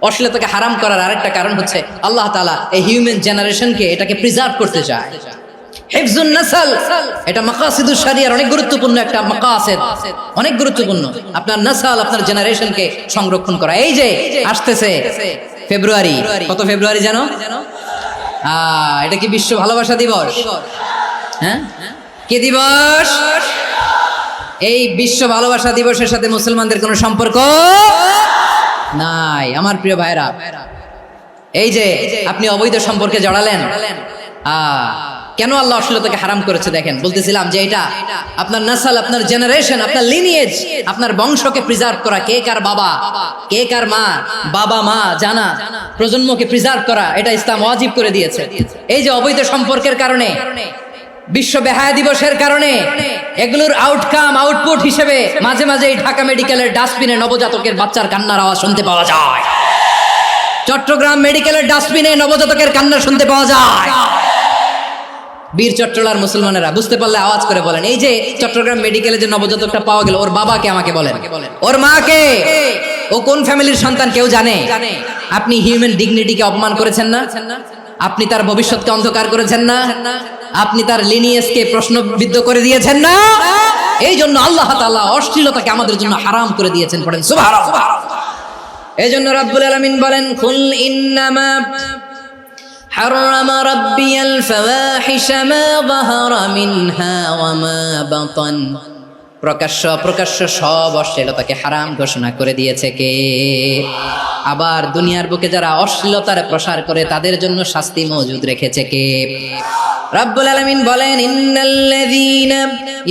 অশ্লীলতাকে হারাম করার আরেকটা কারণ হচ্ছে আল্লাহ তাআলা এই হিউম্যান জেনারেশনকে এটাকে প্রিজার্ভ করতে চায়। হিফজুন নাসল, এটা মাকাসিদুশ শরিয়ার অনেক গুরুত্বপূর্ণ একটা মাকাসিদ, অনেক গুরুত্বপূর্ণ। আপনার নাসল, আপনার জেনারেশনকে সংরক্ষণ করা। এই যে আসতেছে ফেব্রুয়ারি, কত ফেব্রুয়ারি জানো? এটা কি বিশ্ব ভালোবাসা দিবস? হ্যাঁ, কি দিবস? এই বিশ্ব ভালোবাসা দিবসের সাথে মুসলমানদের কোনো সম্পর্ক নাই। আমার প্রিয় ভাইরা, এই যে আপনি অবৈধ সম্পর্কে জড়ালেন, কেন আল্লাহ অশ্লীলতাকে হারাম করেছে দেখেন। বলতেছিলাম যে এটা আপনার নাসল, আপনার জেনারেশন, আপনার লিনিয়েজ, আপনার বংশকে প্রিজার্ভ করা। কে কার বাবা, কে কার মা, বাবা মা জানা, প্রজন্মকে প্রিজার্ভ করা, এটা ইসলাম ওয়াজিব করে দিয়েছে। এই যে অবৈধ সম্পর্কের কারণে, বিশ্ব বেহায়া দিবসের কারণে, এগুলোর আউটকাম, আউটপুট হিসেবে মাঝে মাঝে এই ঢাকা মেডিকেলের ডাস্টবিনে নবজাতকের বাচ্চার কান্নার আওয়াজ শুনতে পাওয়া যায়। চট্টগ্রাম মেডিকেলের ডাস্টবিনে নবজাতকের কান্না শুনতে পাওয়া যায়। বীর চট্টলার মুসলমানেরা বুঝতে পারলে আওয়াজ করে বলেন, এই যে চট্টগ্রাম মেডিকেলে যে নবজাতকটা পাওয়া গেল, ওর বাবাকে আমাকে বলেন, ওর মাকে, ও কোন ফ্যামিলির সন্তান কেউ জানে? আপনি হিউম্যান ডিগনিটিকে অপমান করেছেন না? আপনি তার ভবিষ্যৎকে অন্ধকার করেছেন না? আপনি তার লিনিয়েজকে প্রশ্নবিদ্ধ করে দিয়েছেন না? এই জন্য আল্লাহ তাআলা অশ্লীলতাকে আমাদের জন্য হারাম করে দিয়েছেন। পড়েন সুবহানাল্লাহ। এই জন্য রাব্বুল আলামিন বলেন, কুল ইন্নামা حرم ربي الفواحش ما ظهر منها وما بطن। প্রকাশ্য প্রকাশ্য সব অশ্লীলতাকে হারাম ঘোষণা করে দিয়েছে কে? আবার দুনিয়ার বুকে যারা অশ্লীলতার প্রসার করে তাদের জন্য শাস্তি মজুদ রেখেছে কে? রাব্বুল আলামিন বলেন, ইন্নাল্লাযীনা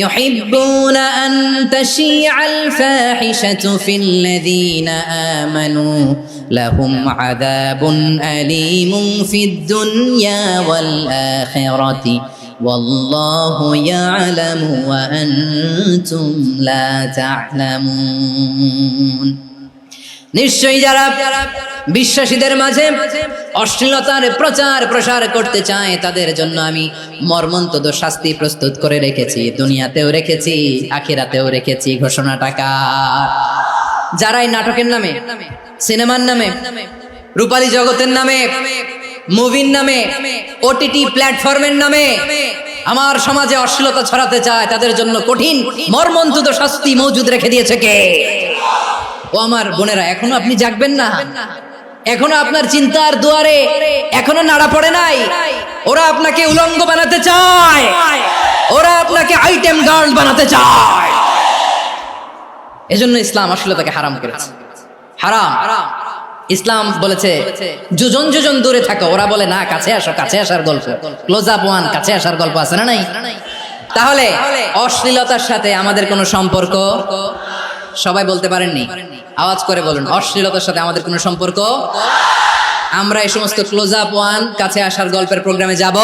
ইউহিব্বুনা আন তাশিআল ফাহিশাতু ফিল্লাযীনা আমানু লাহুম আযাবুন আলীমুন ফিদ দুনিয়া ওয়াল আখিরাতি ওয়াল্লাহু ইয়ালামু ওয়া আনতুম লা তা'লামুন। নিশ্চয়ই যারা বিশ্বাসীদের মাঝে অশ্লীলতার প্রচার প্রসার করতে চায় তাদের জন্য আমি মর্মন্তুদ শাস্তি প্রস্তুত করে রেখেছি, দুনিয়াতেও রেখেছি, আখিরাতেও রেখেছি। ঘোষণাটা কার? যারাই নাটকের নামে, সিনেমার নামে, রূপালী জগতের নামে, মুভির নামে, ওটিটি প্ল্যাটফর্মের নামে আমার সমাজে অশ্লীলতা ছড়াতে চায় তাদের জন্য কঠিন মর্মন্তুদ শাস্তি মজুদ রেখে দিয়েছে কে? ও আমার বোনেরা, এখনো আপনি জাগবেন না? এখনো আপনার চিন্তার দুয়ারে এখনো নাড়া পড়ে নাই? ওরা আপনাকে উলঙ্গ বানাতে চায়, ওরা আপনাকে আইটেম গার্ল বানাতে চায়। এজন্য ইসলাম অশ্লীলতাকে হারাম করেছে। হারাম। ইসলাম বলেছে যোজন যোজন দূরে থাকো। ওরা বলে না, কাছে আসো, কাছে আসার গল্প, ক্লোজ আপ ওয়ান, কাছে আসার গল্প আছে না নাই? তাহলে অশ্লীলতার সাথে আমাদের কোনো সম্পর্ক? সবাই বলতে পারেননি, আওয়াজ করে বলুন, অশ্লীলতার সাথে আমাদের কোনো সম্পর্ক? আমরা এই সমস্ত ক্লোজ আপ ওয়ান, কাছে আসার গল্পের প্রোগ্রামে যাব?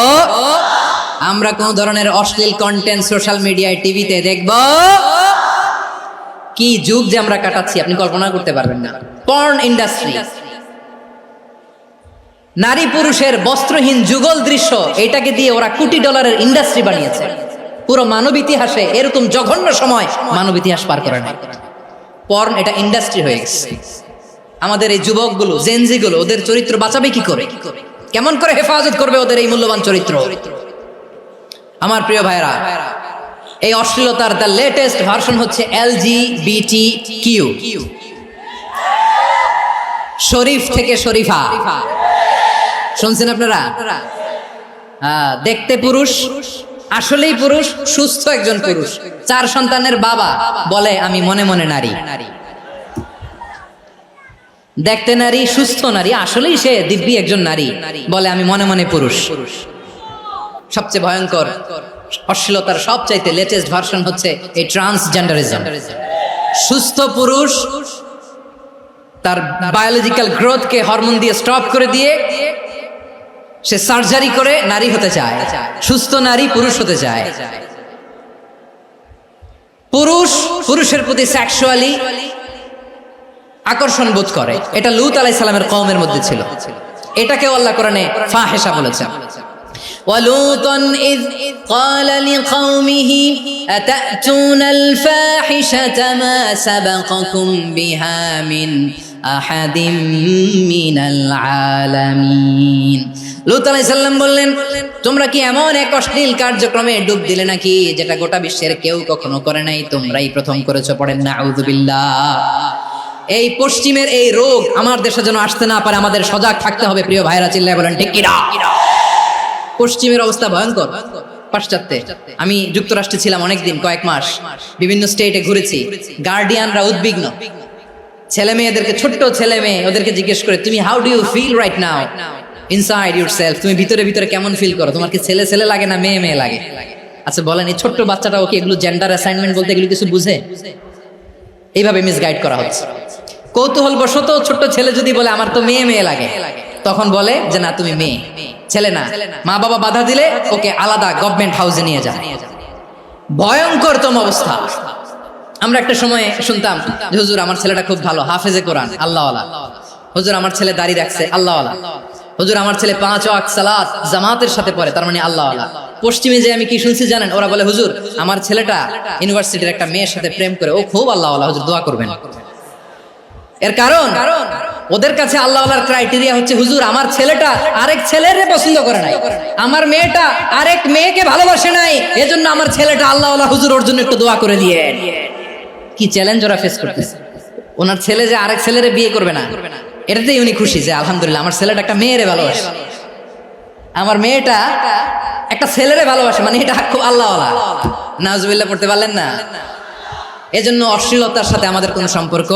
আমরা কোন ধরনের অশ্লীল কন্টেন্ট সোশ্যাল মিডিয়ায়, টিভিতে দেখব? কি যুগ যে আমরা কাটাচ্ছি আপনি কল্পনা করতে পারবেন না। পর্ন ইন্ডাস্ট্রি, নারী পুরুষের বস্ত্রহীন যুগল দৃশ্য, এটাকে দিয়ে ওরা কোটি ডলারের ইন্ডাস্ট্রি বানিয়েছে। পুরো মানব ইতিহাসে এরকম জঘন্য সময় মানব ইতিহাস পার করে নাই। পর্ন এটা ইন্ডাস্ট্রি হয়ে গেছে। আমাদের এই যুবকগুলো, জেনজিগুলো, ওদের চরিত্র বাঁচাবে কি করে? কেমন করে হেফাজত করবে ওদের এই মূল্যবান চরিত্র? আমার প্রিয় ভাইরা, এই অশ্লীলতার দ্য লেটেস্ট ভার্সন হচ্ছে LGBTQ, শরীফ থেকে শরীফা। শুনছেন আপনারা? দেখতে পুরুষ, আসলেই পুরুষ, সুস্থ একজন পুরুষ, 4 সন্তানের বাবা, বলে আমি মনে মনে নারী। দেখতে নারী, সুস্থ নারী, আসলেই সে দিব্যি একজন নারী, বলে আমি মনে মনে পুরুষ। সবচেয়ে ভয়ঙ্কর অশ্লীলতার সবচাইতে লেটেস্ট ভার্সন হচ্ছে এই ট্রান্সজেন্ডারিজম। সুস্থ পুরুষ তার বায়োলজিক্যাল গ্রোথকে হরমোন দিয়ে স্টপ করে দিয়ে সে সার্জারি করে নারী হতে চায়, সুস্থ নারী পুরুষ হতে চায়। পুরুষের প্রতি সেক্সুয়ালি আকর্ষণ বোধ করে, এটা লূত আলাইহিস সালামের কওমের মধ্যে ছিল। এটাকেও আল্লাহ কোরআনে ফাহিশা বলেছেন। وَلُوطًا إِذْ قَالَ لِقَوْمِهِ أَتَأْتُونَ الْفَاحِشَةَ مَا سَبَقَكُمْ بِهَا مِنْ أَحَدٍ مِّنَ الْعَالَمِينَ। লূত আলাইহিস সালাম বললেন, তোমরা কি এমন এক অশ্লীল কার্যক্রমে ডুব দিলে নাকি যেটা গোটা বিশ্বের কেউ কখনো করে নাই, তোমরাই প্রথম করেছো? পড়েন নাউযুবিল্লাহ। এই পশ্চিমের এই রোগ আমার দেশে যেন আসতে না পারে, আমাদের সজাগ থাকতে হবে। প্রিয় ভাইরা, চিল্লায় বলেন ঠিক কিনা? পশ্চিমের অবস্থা ভয়ঙ্কর। পাশ্চাত্যে আমি যুক্তরাষ্ট্রে ছিলাম অনেকদিন, কয়েক মাস, বিভিন্ন স্টেটে ঘুরেছি। গার্ডিয়ানরা উদ্বিগ্ন, ছেলে মেয়েদেরকে, ছোট্ট ছেলে মেয়ে, ওদেরকে জিজ্ঞেস করে, তুমি how do you feel right now inside yourself? তুমি ভিতরে ভিতরে কেমন ফিল করো? তোমার কি ছেলে ছেলে লাগে না মেয়ে মেয়ে লাগে? আচ্ছা বলেন, এই ছোট্ট বাচ্চাটাও কি এগুলো জেন্ডার অ্যাসাইনমেন্ট বলতে এগুলো কিছু বুঝে? এইভাবে মিসগাইড করা হচ্ছে। কৌতূহল বশত ছোট্ট ছেলে যদি বলে আমার তো মেয়ে মেয়ে লাগে, তখন বলে যে না তুমি মেয়ে, ছেলে না। মা বাবা বাধা দিলে ওকে আলাদা গভর্নমেন্ট হাউসে নিয়ে যায়। ভয়ঙ্করতম অবস্থা। আমরা একটা সময় শুনতাম যে হুজুর আমার ছেলেটা খুব ভালো, হাফেজে কোরআন, আল্লাহওয়ালা। হুজুর আমার ছেলে দাড়ি রাখছে, আল্লাহওয়ালা। হুজুর আমার ছেলে 5 ওয়াক্ত সালাত জামাতের সাথে পড়ে, তার মানে আল্লাহওয়ালা। পশ্চিমে যে আমি কি শুনছি জানেন? ওরা বলে হুজুর আমার ছেলেটা ইউনিভার্সিটির একটা মেয়ের সাথে প্রেম করে, ও খুব আল্লাহওয়ালা, হুজুর দোয়া করবেন। এর কারণ ওদের কাছে আল্লাহওয়ালার ক্রাইটেরিয়া হচ্ছে হুজুর আমার ছেলেটা আরেক ছেলের পছন্দ করে নাই, আমার মেয়েটা আরেক মেয়েকে ভালোবাসে নাই, এজন্য আমার ছেলেটা আল্লাহওয়ালা, হুজুর ওর জন্য একটু দোয়া করে দিয়ে। কি চ্যালেঞ্জ ওরা ফেস করতেছে। ওনার ছেলে যে আরেক ছেলের বিয়ে করবে না, এটাতেই উনি খুশি যে আলহামদুলিল্লাহ আমার ছেলেটা একটা মেয়েরে ভালোবাসে, আমার মেয়েটা একটা ছেলেরে ভালোবাসে, মানে এটা খুব আল্লাহওয়ালা। নাউজুবিল্লাহ পড়তে পারলেন না? এজন্য অশ্লীলতার সাথে আমাদের কোনো সম্পর্ক।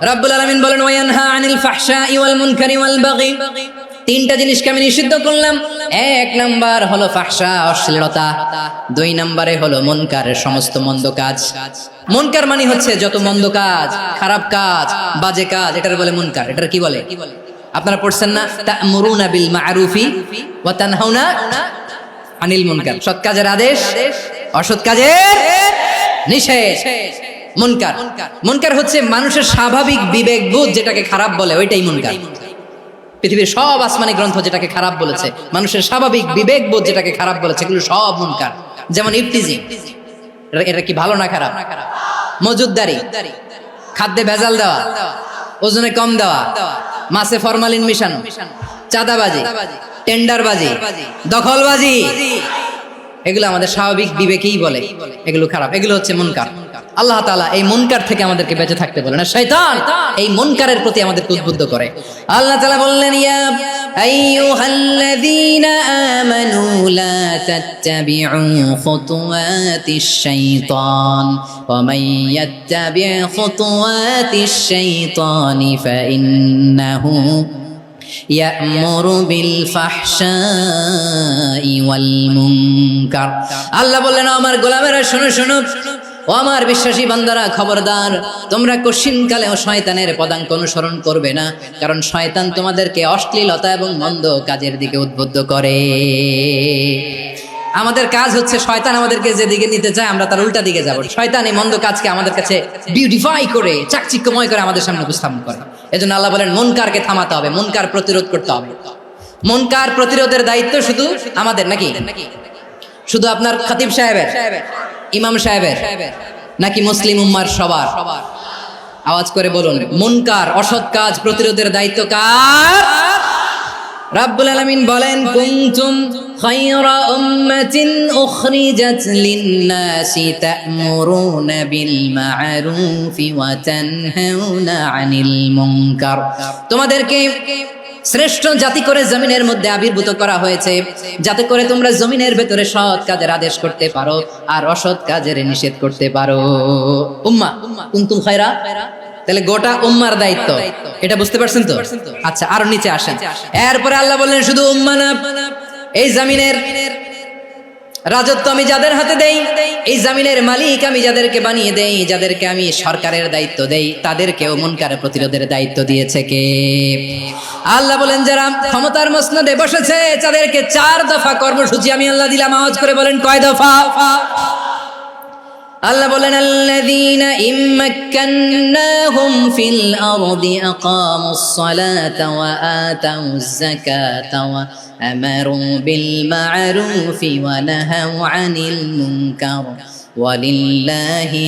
রাব্বুল আলামিন বলেন ওয়ায়ানহা আনিল ফাহশাই ওয়াল মুনকারি ওয়াল বাগি। তিনটা জিনিসকে আমি নিষিদ্ধ করলাম। এক নাম্বার হলো ফাহশা, অশ্লীলতা। 2 নম্বরে হলো মুনকার, সমস্ত মন্দ কাজ। মুনকার মানে হচ্ছে যত মন্দ কাজ, খারাপ কাজ, বাজে কাজ, এটার বলে মুনকার। এটার কি বলে? আপনারা পড়ছেন না তা'মুরুনা বিল মা'রুফি ওয়া তানহাউনা আনিল মুনকার। সৎ কাজের আদেশ, অসৎ কাজের নিষেধ। মুনকার, মুনকার হচ্ছে মানুষের স্বাভাবিক বিবেকবোধ যেটাকে খারাপ বলে, ওইটাই মুনকার। পৃথিবীর সব আসমানি গ্রন্থ যেটাকে খারাপ বলেছে, মানুষের স্বাভাবিক বিবেকবোধ যেটাকে খারাপ বলেছে, এগুলো সব মুনকার। যেমন ইফতিজিং, এটা কি ভালো না খারাপ? মজুদদারি, খাদ্যে ভেজাল দেওয়া, ওজনে কম দেওয়া, মাছে ফরমালিন মিশানো, চাঁদাবাজি, টেন্ডারবাজি, দখলবাজি, এগুলো আমাদের স্বাভাবিক বিবেকেই বলে এগুলো খারাপ, এগুলো হচ্ছে মুনকার। আল্লাহ তাআলা এই মুনকার থেকে আমাদেরকে বেঁচে থাকতে বলেন, আর শয়তান এই মুনকারের প্রতি আমাদেরকে উদ্বুদ্ধ করে। আল্লাহ তাআলা বললেন ইয়া আইয়ুহাল্লাযীনা আমানু লা তাত্তাবি'উ খুতুওয়াতিশ শাইতান ওয়া মান ইয়াত্তাবি' খুতুওয়াতিশ শাইতানি ফাইন্নাহু ইয়া'মুরু বিল ফাহশাই ওয়াল মুনকার। আল্লাহ বললেন আমার গোলামেরা শোনো শোনো, ও আমার বিশ্বাসী বান্দারা খবরদার, তোমরা কশিনকালেও শয়তানের পদাঙ্ক অনুসরণ করবে না, কারণ শয়তান তোমাদেরকে অশ্লীলতা এবং মন্দ কাজের দিকে উদ্বুদ্ধ করে। আমাদের কাজ হচ্ছে শয়তান আমাদেরকে যেদিকে নিতে চায় আমরা তার উল্টা দিকে যাব। শয়তান এই মন্দ কাজকে আমাদের কাছে বিউটিফাই করে, চাকচিক্যময় করে আমাদের সামনে উপস্থাপন করে। এজন্য আল্লাহ বলেন মুনকারকে থামাতে হবে, মুনকার প্রতিরোধ করতে হবে। মুনকার প্রতিরোধের দায়িত্ব শুধু আমাদের নাকি? শুধু আপনার খতিব সাহেবের, ইমাম সাহেবের, নাকি মুসলিম উম্মার সবার? আওয়াজ করে বলুন, মুনকার অসৎ কাজ প্রতিরোধের দায়িত্ব কার? রাব্বুল আলামিন বলেন কুনতুম খায়রা উম্মাতিন উখরিজাত লিন-নাসি তা'মুরুনা বিল মা'রুফি ওয়া তানহাউনা আনিল মুনকার। তোমাদেরকে শ্রেষ্ঠ জাতি করে জমিনের মধ্যে আবির্ভূত করা হয়েছে, যাতে করে তোমরা জমিনের ভেতরে সৎ কাজের আদেশ করতে পারো আর অসৎ কাজের নিষেধ করতে পারো। উম্মাহ কুনতুম খায়রা, তাহলে গোটা উম্মার দায়িত্ব, এটা বুঝতে পারছেন তো? আচ্ছা আরো নিচে আসেন। এরপরে আল্লাহ বললেন শুধু উম্মাহ না, এই জমিনের রাজত্ব আমি যাদের হাতে দেই, এই জমিনের মালিক আমি যাদেরকে বানিয়ে দেই, যাদেরকে আমি সরকারের দায়িত্ব দেই, তাদেরকেও মুনকারের প্রতিরোধের দায়িত্ব দিয়েছে কে? আল্লাহ বলেন যারা ক্ষমতার মসনদে বসেছে তাদেরকে 4 দফা কর্মসূচি আমি আল্লাহ দিলাম। আওয়াজ করে বলেন কয় দফা? আল্লাহ বলেন আল্লাযীনা ইম্মাক্কান্নাহুম ফিল আরদি আকামুস সালাতা ওয়া আতাউজ যাকাতা ওয়া আমারু বিল মা'রুফি ওয়া নাহাউ আনিল মুনকার ওয়ালিল্লাহি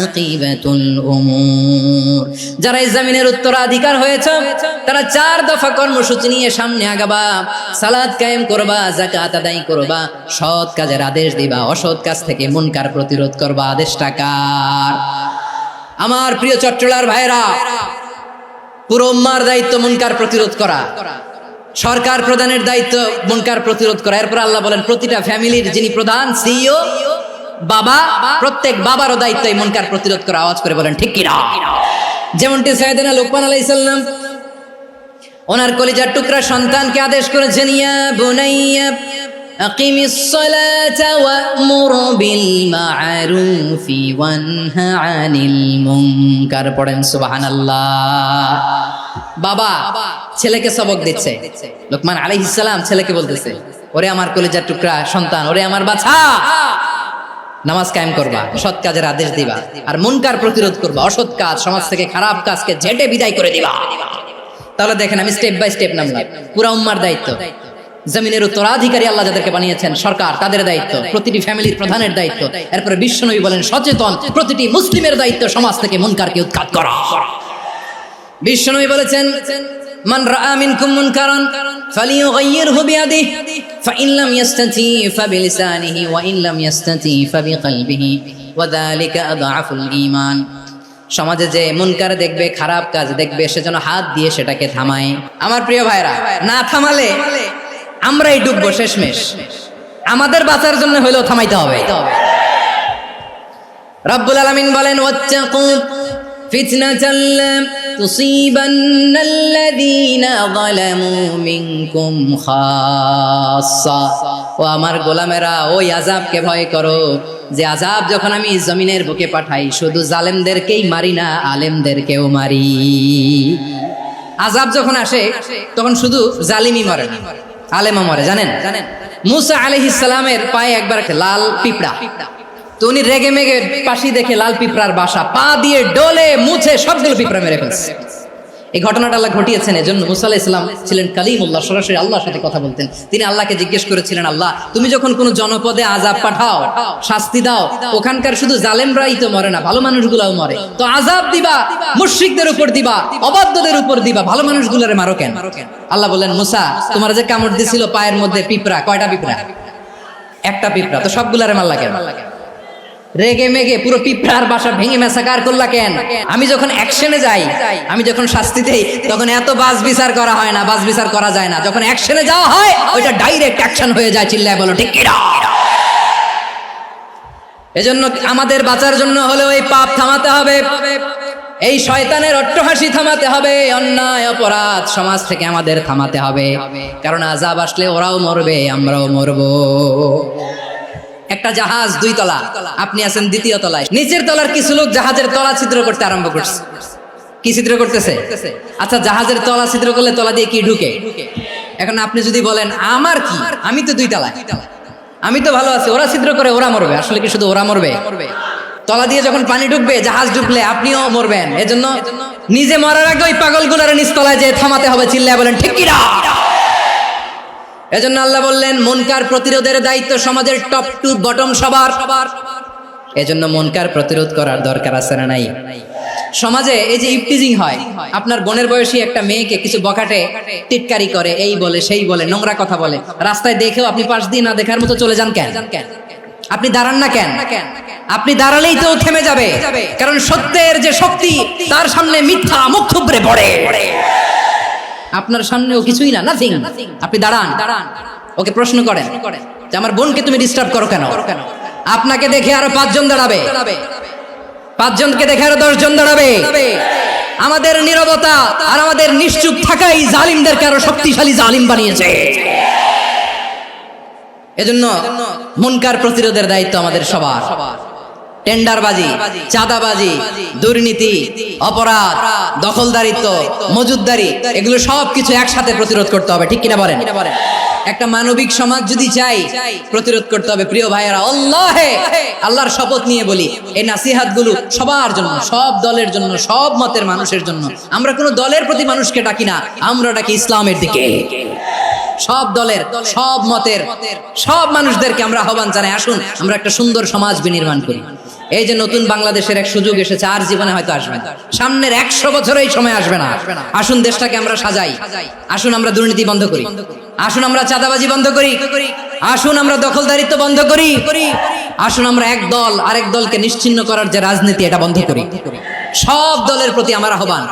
আকিবাতুল উমুর। যারা এই জমিনের উত্তরাধিকার হয়েছে তারা 4 দফা কর্মসূচি নিয়ে সামনে আগাবা। সালাত কায়েম করবা, যাকাত আদায় করবা, সৎ কাজের আদেশ দিবা, অসৎ কাজ থেকে মুনকার প্রতিরোধ করবা। আদেশটা কার? আমার প্রিয় চট্টলার ভাইরা, পুরো উম্মার দায়িত্ব মুনকার প্রতিরোধ করা, সরকার প্রধানের দায়িত্ব মুনকার প্রতিরোধ করা। এরপর আল্লাহ বলেন প্রতিটা ফ্যামিলির যিনি প্রধান সিইও বাবা, প্রত্যেক বাবারও দায়িত্ব এই মুনকার প্রতিরোধ করা। আওয়াজ করে বলেন ঠিক কিনা? যেমনটি সাইয়েদনা লুকমান আলাইহিস সালাম ওনার কলিজার টুকরা সন্তানকে আদেশ করেছেন, ইয়া বুনাইয়া আকিমিস সালাতা ওয়া'মুর বিল মা'রুফি ওয়ানহা আনিল মুনকার। পড়েন সুবহানাল্লাহ। বাবা ছেলেকে সবক দিচ্ছে, লুকমান আলাইহিস সালাম ছেলেকে বলতেছে, ওরে আমার কলিজার টুকরা সন্তান, ওরে আমার বাছা, নামাজ কায়েম করবা, সৎ কাজের আদেশ দিবা, আর মুনকার প্রতিরোধ করবা, অসৎ কাজ সমাজ থেকে খারাপ কাজকে ঝেঁটে বিদায় করে দিবা। তাহলে দেখেন আমি স্টেপ বাই স্টেপ নামলাম। পুরা উম্মার দায়িত্ব, জমিনের উত্তরাধিকারী আল্লাহ যাদেরকে বানিয়েছেন সরকার, তাদের দায়িত্ব, প্রতিটি ফ্যামিলির প্রধানের দায়িত্ব। এরপরে বিশ্বনবী বলেন সচেতন প্রতিটি মুসলিমের দায়িত্ব সমাজ থেকে মুনকারকে উৎখাত করা। বিশ্বনবী বলেছেন মান রাআ মিনকুম মুনকারান ফালিয়ুগাইয়িরহু বিয়াদিহি ফাইন লাম ইয়াস্তাতি ফাবিলিসানিহি ওয়া ইন লাম ইয়াস্তাতি ফাবিকলবিহি ওয়া যালিকা আযআফুল ঈমান। সমাজে যে মুনকার দেখবে, খারাপ কাজ দেখবে, সেজন্য হাত দিয়ে সেটাকে থামায়। আমার প্রিয় ভাইরা, না থামালে আমরাই ডুববো শেষমেশ। আমাদের বাঁচার জন্য হলেও থামাইতে হবে। রব্বুল আলামিন বলেন ওয়াত্তাকু ফিতনাতাল লা তুসিবান্নাল্লাযীনা যালামু মিনকুম খাসসা। ও আমার গোলামেরা, ওই আযাবকে ভয় করো যে আযাব যখন আমি জমিনের বুকে পাঠাই শুধু জালেমদেরকেই মারি না, আলেমদেরকেও মারি। আযাব যখন আসে তখন শুধু জালিমই মরে না, আলেমও মরে। জানেন মুসা আলাইহিস সালামের পায়ে একবার লাল পিঁপড়া, তো উনি রেগে মেগে পাশি দেখে লাল পিঁপড়ার বাসা, পা দিয়ে ডলে মুছে সবগুলো পিঁপড়া মেরে ফেলছে। এই ঘটনাটা আল্লাহ ঘটিয়েছেন এজন্য মুসা আলাইহিস সালাম ছিলেন কালিমুল্লাহ, সরাসরি আল্লাহর সাথে কথা বলতেন। তিনি আল্লাহকে জিজ্ঞেস করেছিলেন, আল্লাহ তুমি যখন কোনো জনপদে আযাব পাঠাও, শাস্তি দাও, ওখানকার শুধু জালেমরাই তো মরে না, ভালো মানুষগুলাও মরে, তো আযাব দিবা মুশরিকদের উপর দিবা, অবাধ্যদের উপর দিবা, ভালো মানুষগুলোরে মারো কেন? আল্লাহ বললেন মুসা তোমার যে কামড় দিছিল পায়ের মধ্যে পিঁপড়া, কয়টা পিঁপড়া? একটা পিঁপড়া, তো সবগুলারে মারলা কেন? রেগে মেগে পুরো পিঁপড়ার বাসা ভেঙে মেসাকার করলা কেন? আমি যখন অ্যাকশনে যাই, আমি যখন শাস্তি দেই, তখন এত বাস বিচার করা হয় না, বাস বিচার করা যায় না। যখন অ্যাকশনে যাওয়া হয় ওইটা ডাইরেক্ট অ্যাকশন হয়ে যায়। চিল্লায় বলো ঠিক কিনা? এজন্য আমাদের বাঁচার জন্য হলেও এই পাপ থামাতে হবে, এই শয়তানের অট্টহাসি থামাতে হবে, অন্যায় অপরাধ সমাজ থেকে আমাদের থামাতে হবে। কারণ আযাব আসলে ওরাও মরবে, আমরাও মরবো। একটা জাহাজ 2 তলা, আপনি আছেন 2য় তলায়, নিচের তলার কিছু লোক জাহাজের তলা ছিদ্র করতে আরম্ভ করছে। কি ছিদ্র করতেছে? আচ্ছা জাহাজের তলা ছিদ্র করলে তলা দিয়ে কি ঢুকে? এখন আপনি যদি বলেন আমার কি, আমি তো 2 তলায়, আমি তো ভালো আছি, ওরা ছিদ্র করে ওরা মরবে। আসলে কি শুধু ওরা মরবে? তলা দিয়ে যখন পানি ঢুকবে, জাহাজ ঢুকলে আপনিও মরবেন। এজন্য নিজে মরার আগে ওই পাগলগুলোর নিচ তলায় যে থামাতে হবে। চিল্লায় বলেন ঠিক কিনা? এজন্য আল্লাহ বললেন মুনকার প্রতিরোধের দায়িত্ব সমাজের টপ টু বটম সবার। এজন্য মুনকার প্রতিরোধ করার দরকার আছে না নাই? সমাজে এই যে ইফটিজিং হয়, আপনার বোনের বয়সী একটা মেয়েকে কিছু বকাটে টিটকারি করে, এই বলে সেই বলে, নোংরা কথা বলে, রাস্তায় দেখেও আপনি পাশ দিয়ে না দেখার মতো চলে যান কেন? আপনি দাঁড়ান না কেন? আপনি দাঁড়ালেই তো থেমে যাবে, কারণ সত্যের যে শক্তি তার সামনে মিথ্যা মুখ থুবড়ে পড়ে। আপনার সামনেও কিছুই না, নাথিং। আপনি দাঁড়ান, ওকে প্রশ্ন করেন যে আমার বোনকে তুমি ডিস্টার্ব করো কেন? আপনাকে দেখে আরো 5 জন দাঁড়াবে, 5 জনকে দেখে আরো 10 জন দাঁড়াবে। আমাদের নীরবতা আর আমাদের নিশ্চুপ থাকাই জালিমদেরকে আরো শক্তিশালী জালিম বানিয়েছে। এজন্য মুনকার প্রতিরোধের দায়িত্ব আমাদের সবার। টেন্ডারবাজি, চাঁদাবাজি, দুর্নীতি, অপরাধ, দখলদারিত্ব, মজুদদারি, এগুলো সবকিছু একসাথে প্রতিরোধ করতে হবে। ঠিক কিনা বলেন? একটা মানবিক সমাজ যদি চাই, প্রতিরোধ করতে হবে। প্রিয় ভাইয়েরা, আল্লাহর শপথ নিয়ে বলি, এই নাসিহাত গুলো সবার জন্য, সব দলের জন্য, সব মতের মানুষের জন্য। আমরা কোনো দলের প্রতি মানুষকে ডাকি না, আমরা ডাকি ইসলামের দিকে। সব দলের, সব মতের, সব মানুষদেরকে আমরা আহ্বান জানাই, আসুন আমরা একটা সুন্দর সমাজ বিনির্মাণ করি। এই যে নতুন বাংলাদেশের এক সুযোগ এসেছে, আর জীবনে হয়তো আসবে না, সামনের 100 বছর এই সময় আসবে না। আসুন দেশটাকে আমরা সাজাই, আসুন আমরা দুর্নীতি বন্ধ করি, আসুন আমরা চাঁদাবাজি বন্ধ করি, আসুন আমরা দখলদারিত্ব বন্ধ করি, আসুন আমরা এক দল আরেক দলকে নিশ্চিহ্ন করার যে রাজনীতি, এটা বন্ধ করি। সব দলের প্রতি আমার আহ্বান,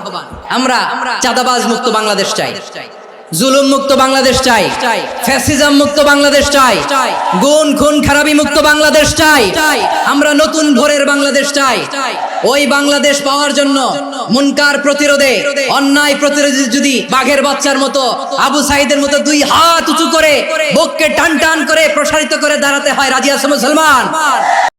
আমরা চাঁদাবাজ মুক্ত বাংলাদেশ চাই, জুলুম মুক্ত বাংলাদেশ চাই, ফ্যাসিজম মুক্ত বাংলাদেশ চাই, গুণ খুন খারাপি মুক্ত বাংলাদেশ চাই, আমরা নতুন ভোরের বাংলাদেশ চাই। ওই বাংলাদেশ পাওয়ার জন্য মুনকার প্রতিরোধে, অন্যায় প্রতিরোধে যদি বাঘের বাচ্চার মতো, আবু সাইদের মতো 2 হাত উঁচু করে, বুককে টান টান করে প্রসারিত করে দাঁড়াতে হয়, রাজি আছো মুসলমান?